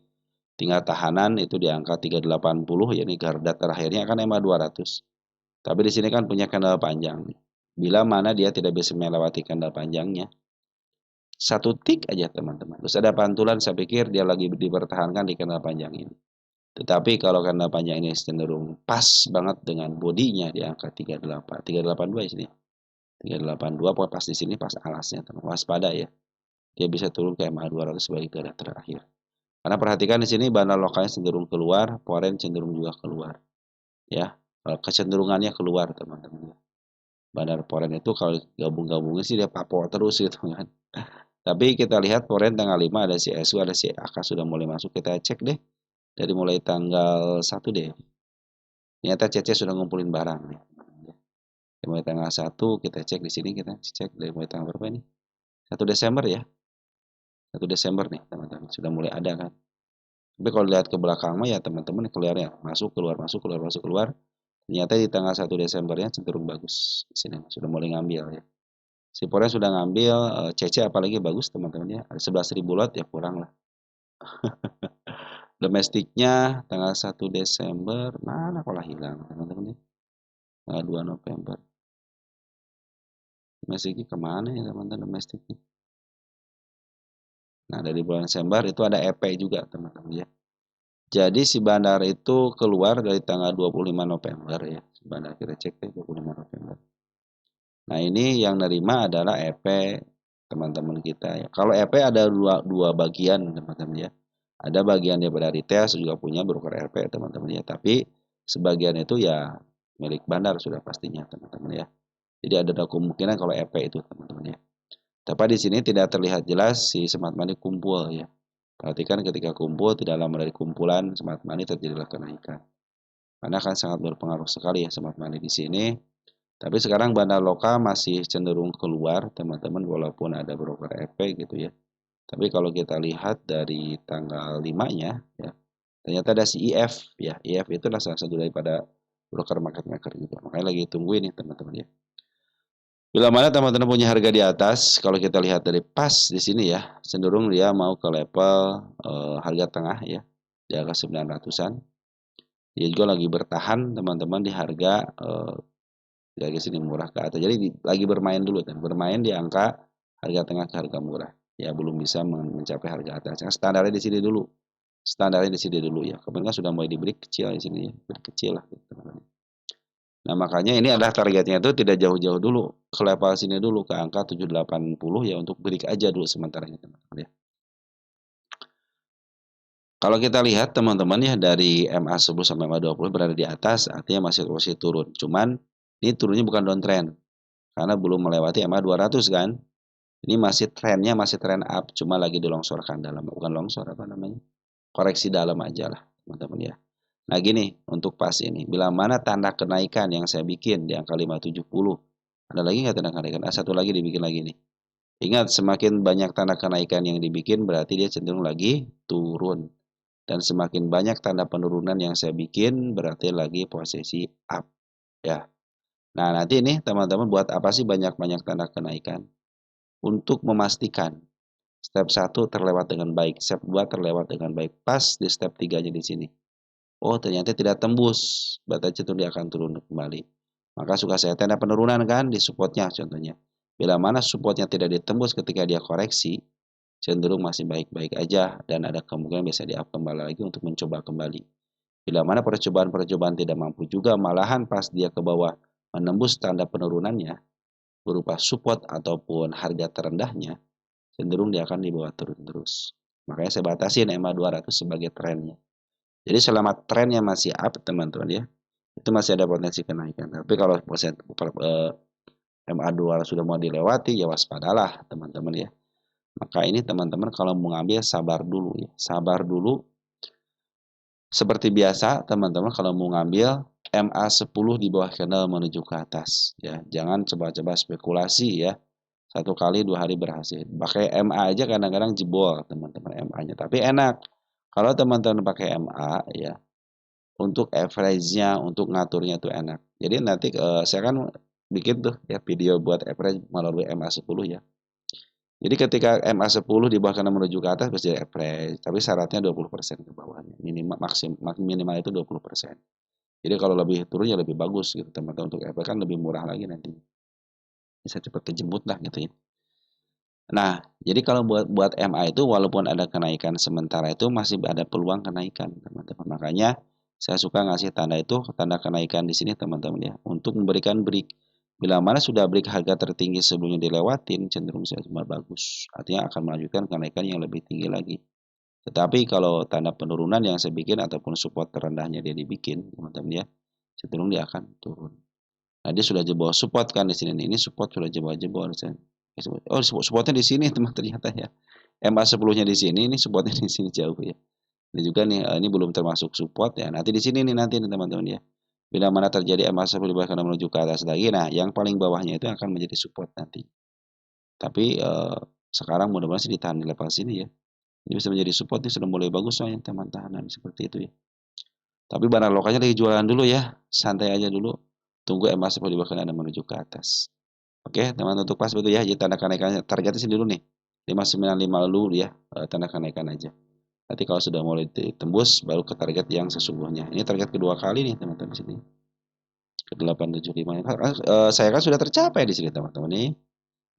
Tinggal tahanan itu di angka 380 ya, ini garda terakhirnya kan EMA 200. Tapi di sini kan punya candle panjang nih. Bila mana dia tidak bisa melewati candle panjangnya, satu tik aja teman-teman. Terus ada pantulan, saya pikir dia lagi dipertahankan di candle panjang ini. Tetapi kalau candle panjang ini cenderung pas banget dengan bodinya di angka 38, 382 di sini. 382 pokoknya pas di sini pas alasnya teman. Waspada ya. Dia bisa turun ke MA 200 sebagai garda terakhir. Karena perhatikan di sini bandar lokalnya cenderung keluar, foreign cenderung juga keluar. Ya, kecenderungannya keluar teman-teman. Bandar foreign itu kalau gabung-gabungnya sih dia papo terus gitu kan. Tapi kita lihat foreign tanggal 5 ada si SU, ada si AK sudah mulai masuk. Kita cek deh dari mulai tanggal 1 deh. Ternyata CC sudah ngumpulin barang nih. Dari mulai tanggal 1 kita cek di sini, kita cek dari mulai tanggal berapa ini? 1 Desember ya. 1 Desember nih teman-teman, sudah mulai ada kan. Tapi kalau lihat ke belakang mah ya teman-teman keluarnya masuk keluar masuk keluar masuk keluar. Ternyata di tanggal 1 Desembernya cenderung bagus. Di sini sudah mulai ngambil ya. Si Poren sudah ngambil, CC apalagi bagus teman-teman ya. Ada 11.000 lot ya kurang lah. Domestiknya tanggal 1 Desember, mana kalau hilang teman-teman ya. Tanggal 2 November. Domestiknya kemana ya teman-teman domestiknya? Nah dari bulan Desember itu ada EP juga teman-teman ya. Jadi si bandar itu keluar dari tanggal 25 November ya. Si bandar kita cek ya 25 November. Nah ini yang nerima adalah EP teman-teman kita ya. Kalau EP ada dua bagian teman-teman ya. Ada bagian daripada retail juga punya broker EP teman-teman ya. Tapi sebagian itu ya milik bandar sudah pastinya teman-teman ya. Jadi ada kemungkinan kalau EP itu teman-teman ya. Tapi di sini tidak terlihat jelas si smart money kumpul ya. Perhatikan ketika kumpul tidak lama dari kumpulan smart money terjadilah kenaikan. Karena akan sangat berpengaruh sekali ya smart money di sini. Tapi sekarang bandar lokal masih cenderung keluar teman-teman walaupun ada broker efek gitu ya. Tapi kalau kita lihat dari tanggal 5-nya ya, ternyata ada si IF ya. IF itu adalah salah satu daripada broker market maker juga. Makanya lagi tungguin nih teman-teman ya. Bila mana teman-teman punya harga di atas, kalau kita lihat dari pas di sini ya, cenderung dia mau ke level harga tengah ya, di angka 900-an. Dia juga lagi bertahan teman-teman di harga di harga sini murah ke atas. Jadi lagi bermain dulu kan, bermain di angka harga tengah ke harga murah. Ya belum bisa mencapai harga atas. Standarnya di sini dulu. Standarnya di sini dulu ya. Kemarin kan sudah mulai diberi kecil di sini ya, beri kecil lah gitu. Nah, makanya ini adalah targetnya itu tidak jauh-jauh dulu ke level sini dulu ke angka 780 ya untuk break aja dulu sementara ini teman-teman ya. Kalau kita lihat teman-teman ya dari MA10 sampai MA20 berada di atas, artinya masih turun. Cuman ini turunnya bukan downtrend karena belum melewati MA200 kan. Ini masih trennya masih tren up, cuma lagi dilongsorkan dalam, bukan longsor apa namanya, koreksi dalam aja lah teman-teman ya. Nah gini, untuk pas ini, bila mana tanda kenaikan yang saya bikin di angka 570, ada lagi nggak tanda kenaikan? Satu lagi dibikin lagi nih. Ingat, semakin banyak tanda kenaikan yang dibikin, berarti dia cenderung lagi turun. Dan semakin banyak tanda penurunan yang saya bikin, berarti lagi posisi up. Ya. Nah, nanti ini teman-teman buat apa sih banyak-banyak tanda kenaikan? Untuk memastikan step 1 terlewat dengan baik, step 2 terlewat dengan baik. Pas di step 3-nya di sini. Oh, ternyata tidak tembus, berarti itu dia akan turun kembali. Maka suka saya tanda penurunan kan di supportnya contohnya. Bila mana supportnya tidak ditembus ketika dia koreksi, cenderung masih baik-baik aja dan ada kemungkinan bisa di up kembali lagi untuk mencoba kembali. Bila mana percobaan-percobaan tidak mampu juga, malahan pas dia ke bawah menembus tanda penurunannya berupa support ataupun harga terendahnya, cenderung dia akan dibawa turun terus. Makanya saya batasin EMA 200 sebagai trennya. Jadi selama trennya masih up teman-teman ya, itu masih ada potensi kenaikan. Tapi kalau MA2 sudah mau dilewati, ya waspadalah teman-teman ya. Maka ini teman-teman kalau mau ngambil sabar dulu ya. Sabar dulu. Seperti biasa teman-teman kalau mau ngambil MA10 di bawah candle menuju ke atas ya. Jangan coba-coba spekulasi ya. Satu kali 2 hari berhasil. Pakai MA aja kadang-kadang jebol teman-teman MA-nya. Tapi enak. Kalau teman-teman pakai MA ya, untuk average-nya, untuk ngaturnya tuh enak. Jadi nanti saya kan bikin tuh ya video buat average melalui MA10 ya. Jadi ketika MA10 di bawah kanan menuju ke atas pasti average, tapi syaratnya 20% ke bawahnya. Minimal itu 20%. Jadi kalau lebih turun ya lebih bagus gitu teman-teman, untuk average kan lebih murah lagi nanti. Bisa cepat kejemput lah gitu ya. Nah, jadi kalau buat MA itu walaupun ada kenaikan sementara itu masih ada peluang kenaikan, teman-teman. Makanya saya suka ngasih tanda itu, tanda kenaikan di sini, teman-teman ya, untuk memberikan break. Bila mana sudah break harga tertinggi sebelumnya dilewatin, cenderung saya cuma bagus. Artinya akan melanjutkan kenaikan yang lebih tinggi lagi. Tetapi kalau tanda penurunan yang saya bikin ataupun support terendahnya dia dibikin, teman-teman ya, cenderung dia akan turun. Nah, dia sudah jebol support kan di sini nih. Ini support sudah jebol-jebol. Oh, supportnya di sini teman ternyata ya. MA10-nya di sini, ini supportnya di sini jauh ya. Ini juga nih, ini belum termasuk support ya. Nanti di sini nih nanti nih teman-teman ya. Bila mana terjadi MA10 bahkan menuju ke atas lagi, nah yang paling bawahnya itu akan menjadi support nanti. Tapi sekarang mudah-mudahan sih ditahan di level sini ya. Ini bisa menjadi support, ini sudah mulai bagus soalnya teman tahanan seperti itu ya. Tapi barang lokalnya lagi jualan dulu ya, santai aja dulu. Tunggu MA10 bahkan ada menuju ke atas. Oke, teman untuk pas betul ya. Jadi tanda kenaikannya targetnya sini dulu nih. 595 dulu ya, tanda kenaikan aja. Nanti kalau sudah mulai ditembus baru ke target yang sesungguhnya. Ini target kedua kali nih teman-teman sini. Ke 875. Saya kan sudah tercapai di sini teman-teman nih.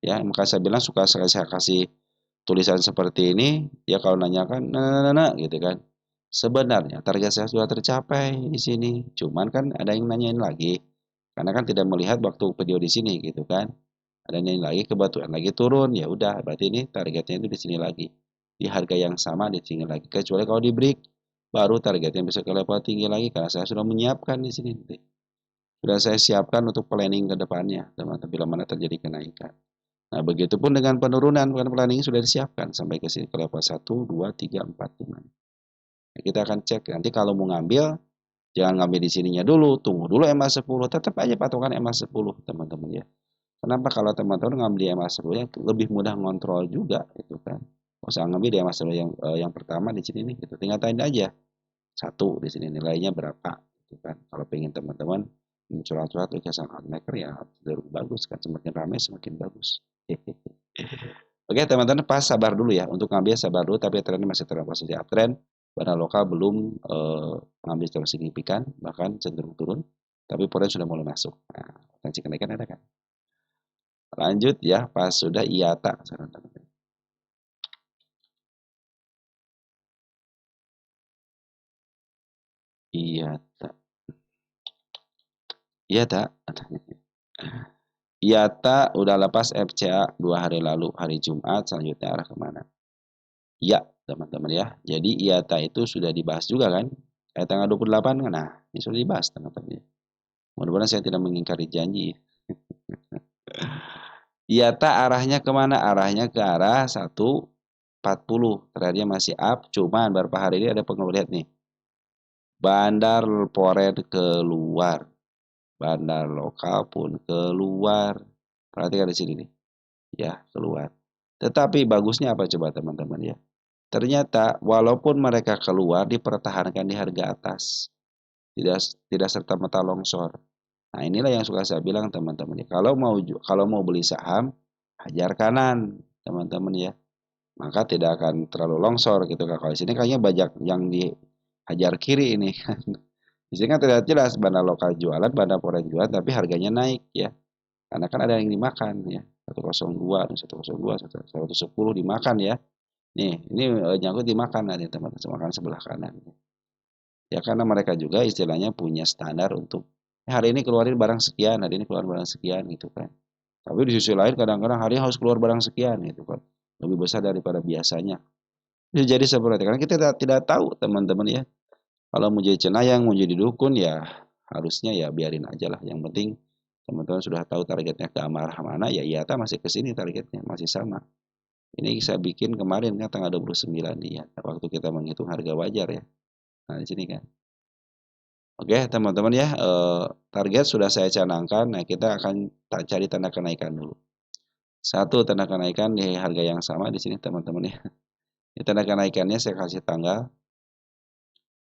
Ya, maka saya bilang suka saya kasih tulisan seperti ini, ya kalau nanyakan nah, gitu kan. Sebenarnya target saya sudah tercapai di sini. Cuman kan ada yang nanyain lagi. Karena kan tidak melihat waktu video di sini gitu kan. Ada yang lagi kebetulan lagi turun, ya udah berarti ini targetnya itu di sini lagi. Di harga yang sama di sini lagi. Kecuali kalau di break baru targetnya bisa ke level tinggi lagi karena saya sudah menyiapkan di sini. Sudah saya siapkan untuk planning ke depannya, teman-teman, bila mana terjadi kenaikan. Nah, begitupun dengan penurunan, karena planning sudah disiapkan sampai ke sini ke level 1, 2, 3, 4, 5. Nah, kita akan cek nanti kalau mau ngambil, jangan ngambil di sininya dulu, tunggu dulu MA10, tetap aja patokan MA10, teman-teman ya. Kenapa kalau teman-teman ngambil di MA10 yang lebih mudah ngontrol juga itu kan. Nggak usah ngambil di MA10 yang pertama di sini nih gitu. Tinggal tanya aja. Satu di sini nilainya berapa gitu kan. Kalau pengen teman-teman curhat-curhat ke sang maker ya cenderung bagus kan, semakin ramai semakin bagus. Oke teman-teman, pas sabar dulu ya untuk ngambil, sabar dulu, tapi trennya masih dalam posisi uptrend. Barang lokal belum mengambil terlalu signifikan, bahkan cenderung turun, tapi poren sudah mulai masuk. Nah, potensi kenaikan ada kan. Lanjut ya, pas sudah IATA sekarang teman-teman. IATA, IATA, IATA udah lepas FCA 2 hari lalu, hari Jumat, selanjutnya arah kemana? Ya, teman-teman ya. Jadi IATA itu sudah dibahas juga kan? Tanggal 28 kan? Nah, ini sudah dibahas teman-teman ya. Mudah-mudahan saya tidak mengingkari janji. IATA arahnya kemana? Arahnya ke arah 140. Terakhirnya masih up. Cuman beberapa hari ini ada pengeluh lihat nih. Bandar Poren keluar. Bandar lokal pun keluar. Perhatikan di sini nih. Ya, keluar. Tetapi bagusnya apa coba teman-teman ya? Ternyata walaupun mereka keluar dipertahankan di harga atas. Tidak tidak serta-merta longsor. Nah, inilah yang suka saya bilang teman-teman ya. Kalau mau beli saham, hajar kanan, teman-teman ya. Maka tidak akan terlalu longsor gitu kan. Kalau di sini kayaknya banyak yang dihajar kiri ini kan. Di sini kan tidak jelas bandar lokal jualan, bandar foreign jualan, tapi harganya naik ya. Karena kan ada yang dimakan ya. 102, 102, 110 dimakan ya. Nih, ini nyangkut dimakan nanti teman-teman, makan sebelah kanan. Ya karena mereka juga istilahnya punya standar untuk hari ini keluarin barang sekian, hari ini keluar barang sekian gitu kan. Tapi di sisi lain kadang-kadang hari ini harus keluar barang sekian gitu kan. Lebih besar daripada biasanya. Bisa jadi seperti itu. Karena kita tidak tahu teman-teman ya. Kalau mau jadi cenayang, mau jadi dukun ya harusnya ya biarin aja lah. Yang penting teman-teman sudah tahu targetnya ke arah mana ya IATA masih ke sini targetnya masih sama. Ini saya bikin kemarin kan tanggal 29 nih ya. Waktu kita menghitung harga wajar ya. Nah, di sini kan. Oke, teman-teman ya, target sudah saya canangkan. Nah, kita akan cari tanda kenaikan dulu. Satu tanda kenaikan di harga yang sama di sini, teman-teman ya. Ini tanda kenaikannya saya kasih tanggal.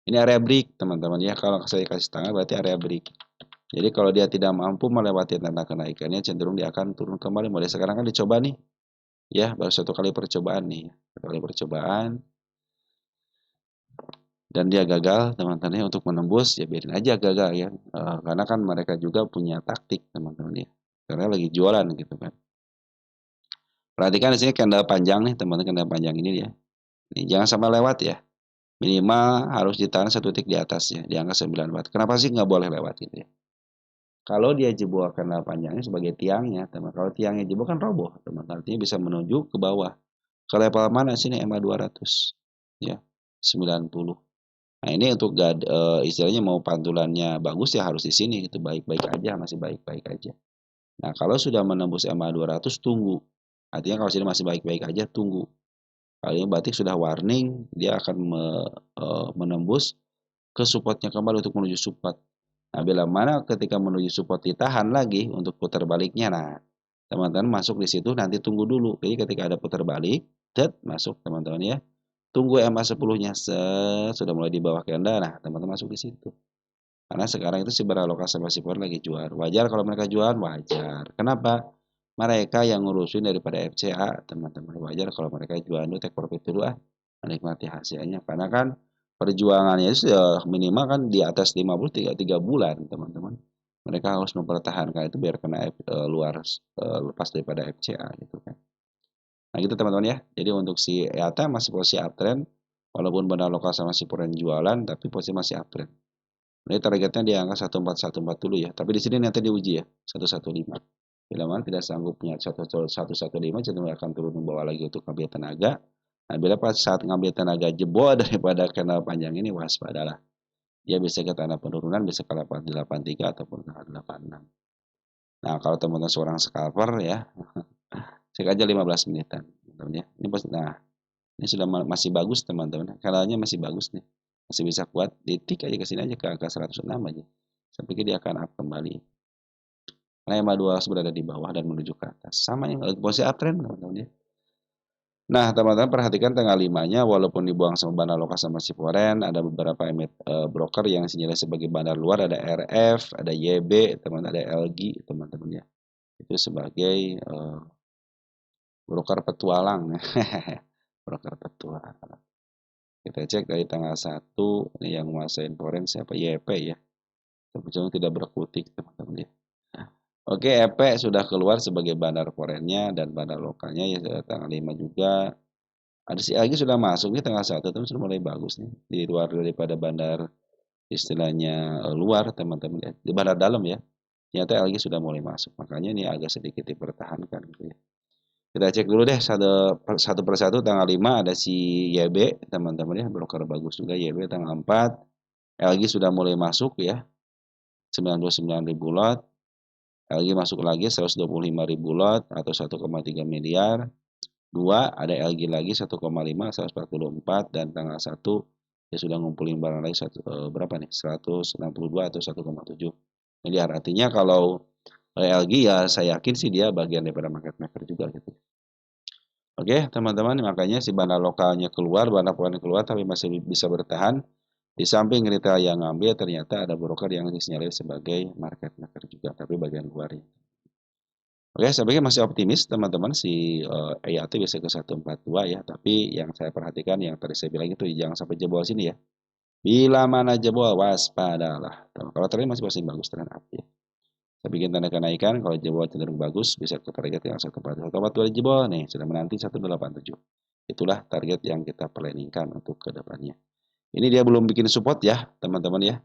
Ini area break, teman-teman ya. Kalau saya kasih tanggal berarti area break. Jadi kalau dia tidak mampu melewati tanda kenaikannya, cenderung dia akan turun kembali. Mulai sekarang kan dicoba nih, ya, baru satu kali percobaan nih. Satu kali percobaan. Dan dia gagal teman-teman ya untuk menembus ya biarin aja gagal ya. Karena kan mereka juga punya taktik teman-teman ya karena lagi jualan gitu kan. Perhatikan di sini candle panjang nih teman-teman, candle panjang ini ya, ini jangan sampai lewat ya, minimal harus ditahan satu titik di atasnya di angka 9 watt. Kenapa sih nggak boleh lewat gitu ya? Kalau dia jebol candle panjangnya sebagai tiangnya teman, kalau tiangnya jebol kan roboh teman, artinya bisa menuju ke bawah ke level mana sini MA 200 ya 90. Nah, ini untuk istilahnya mau pantulannya bagus ya harus di sini itu baik-baik aja, masih baik-baik aja. Nah, kalau sudah menembus MA 200 tunggu. Artinya kalau sini masih baik-baik aja tunggu. Kalau ini berarti sudah warning dia akan menembus ke supportnya kembali untuk menuju support. Nah, bila mana ketika menuju support ditahan lagi untuk putar baliknya. Nah, teman-teman masuk di situ nanti tunggu dulu. Jadi ketika ada putar balik, masuk teman-teman ya. Tunggu MA 10-nya sudah mulai di bawah candle. Nah, teman-teman masuk di situ. Karena sekarang itu si Baraloka sama si Power lagi jual. Wajar kalau mereka jual, wajar. Kenapa? Mereka yang ngurusin daripada FCA, teman-teman. Wajar kalau mereka jual dulu, take profit dulu menikmati hasilnya. Karena kan perjuangannya itu sudah minimal kan di atas 50 3 bulan, teman-teman. Mereka harus mempertahankan itu biar kena lepas daripada FCA gitu kan. Nah gitu teman-teman ya. Jadi untuk si EATA masih posisi uptrend. Walaupun benar lokal sama si Poren jualan, tapi posisi masih uptrend. Ini targetnya di angka 14140 dulu ya. Tapi di sini nanti diuji ya, 115. Bila mana tidak sanggup punya 115, cenderung akan turun ke bawah lagi untuk ngambil tenaga. Nah, bila pas saat ngambil tenaga jebol daripada kanal panjang ini, waspadalah. Dia bisa ke tanda penurunan, bisa ke 83 ataupun ke 86. Nah, kalau teman-teman seorang scalper ya, cek aja 15 menitan. Ya. Ini sudah masih bagus teman-teman. Kanalnya masih bagus nih. Masih bisa kuat. Ditik aja ke sini aja ke angka 106 aja. Saya pikir dia akan up kembali. Karena EMA 200 berada di bawah dan menuju ke atas. Sama yang posisi uptrend teman-teman ya. Nah, teman-teman perhatikan tanggal 5-nya walaupun dibuang sama bandar lokal sama si Foren, ada beberapa broker yang sinilai sebagai bandar luar, ada RF, ada YB, teman ada LG, teman-teman ya. Itu sebagai broker petualang. Broker petualang. Kita cek dari tanggal 1, ini yang menguasai Foren siapa? YP ya. Tapi tidak berkutik, teman-teman ya. Oke, EP sudah keluar sebagai bandar forennya dan bandar lokalnya ya tanggal 5 juga. Ada si lagi sudah masuk nih tanggal 1, tapi sudah mulai bagus nih. Di luar daripada bandar istilahnya luar teman-teman ya. Di bandar dalam ya. Ternyata lagi sudah mulai masuk. Makanya ini agak sedikit dipertahankan gitu ya. Kita cek dulu deh satu persatu. Tanggal 5 ada si YB teman-teman ya, broker bagus juga YB. Tanggal 4 LG sudah mulai masuk ya, 99.000 lot. LG masuk lagi 125.000 lot atau 1,3 miliar. 2 ada LG lagi 1,5 144, dan tanggal 1 dia sudah ngumpulin barang lagi berapa nih, 162 atau 1,7 miliar. Artinya kalau LG ya saya yakin sih dia bagian daripada market maker juga gitu. Oke teman-teman, makanya si bandar lokalnya keluar, bandar lokalnya keluar tapi masih bisa bertahan. Di samping retail yang ngambil, ternyata ada broker yang disinyalir sebagai market maker juga, tapi bagian luarnya. Oke, saya pikir masih optimis teman-teman si EIAT bisa ke 142 ya, tapi yang saya perhatikan yang tadi saya bilang itu jangan sampai jebol sini ya. Bila mana jebol, waspadalah. Kalau tadi masih bagus, trend up ya. Saya bikin tanda kenaikan, kalau jebol cenderung bagus, bisa ke target yang 142 jebol nih, sudah menanti 187. Itulah target yang kita planningkan untuk ke depannya. Ini dia belum bikin support ya, teman-teman ya.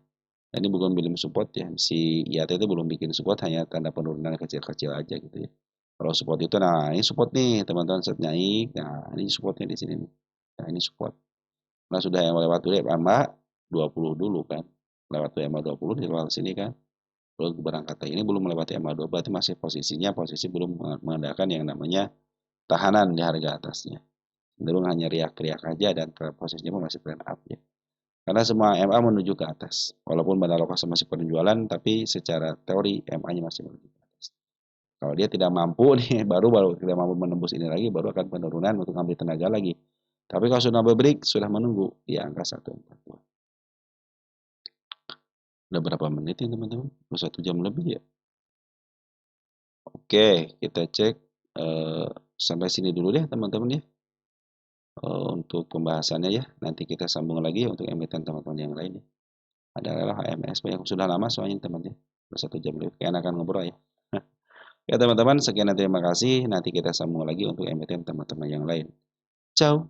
Ini bukan belum support ya, si IAT itu belum bikin support, hanya tanda penurunan kecil-kecil aja gitu ya. Kalau support itu, nah ini support nih teman-teman, set naik, nah ini supportnya di sini nih. Nah ini support. Nah sudah yang lewat EMA 20 dulu kan, lewat EMA 20 di luar sini kan, lalu berangkat ini belum melewati EMA 2, berarti masih posisi belum mengandalkan yang namanya tahanan di harga atasnya. Cenderung hanya riak-riak aja, dan posisinya masih trend up ya. Karena semua MA menuju ke atas. Walaupun bandar lokasi masih penjualan, tapi secara teori MA-nya masih menuju ke atas. Kalau dia tidak mampu nih, baru tidak mampu menembus ini lagi, baru akan penurunan untuk ambil tenaga lagi. Tapi kalau sudah break, sudah menunggu di angka 142. Udah berapa menit ya teman-teman? Udah 1 jam lebih ya? Oke, kita cek sampai sini dulu deh teman-teman ya. Untuk pembahasannya ya. Nanti kita sambung lagi untuk emiten teman-teman yang lain ya. Adalah HMS yang sudah lama soalnya teman-teman. Udah 1 jam lebih. Keenakan ngobrol ya. Ya teman-teman, sekian dan terima kasih. Nanti kita sambung lagi untuk emiten teman-teman yang lain. Ciao.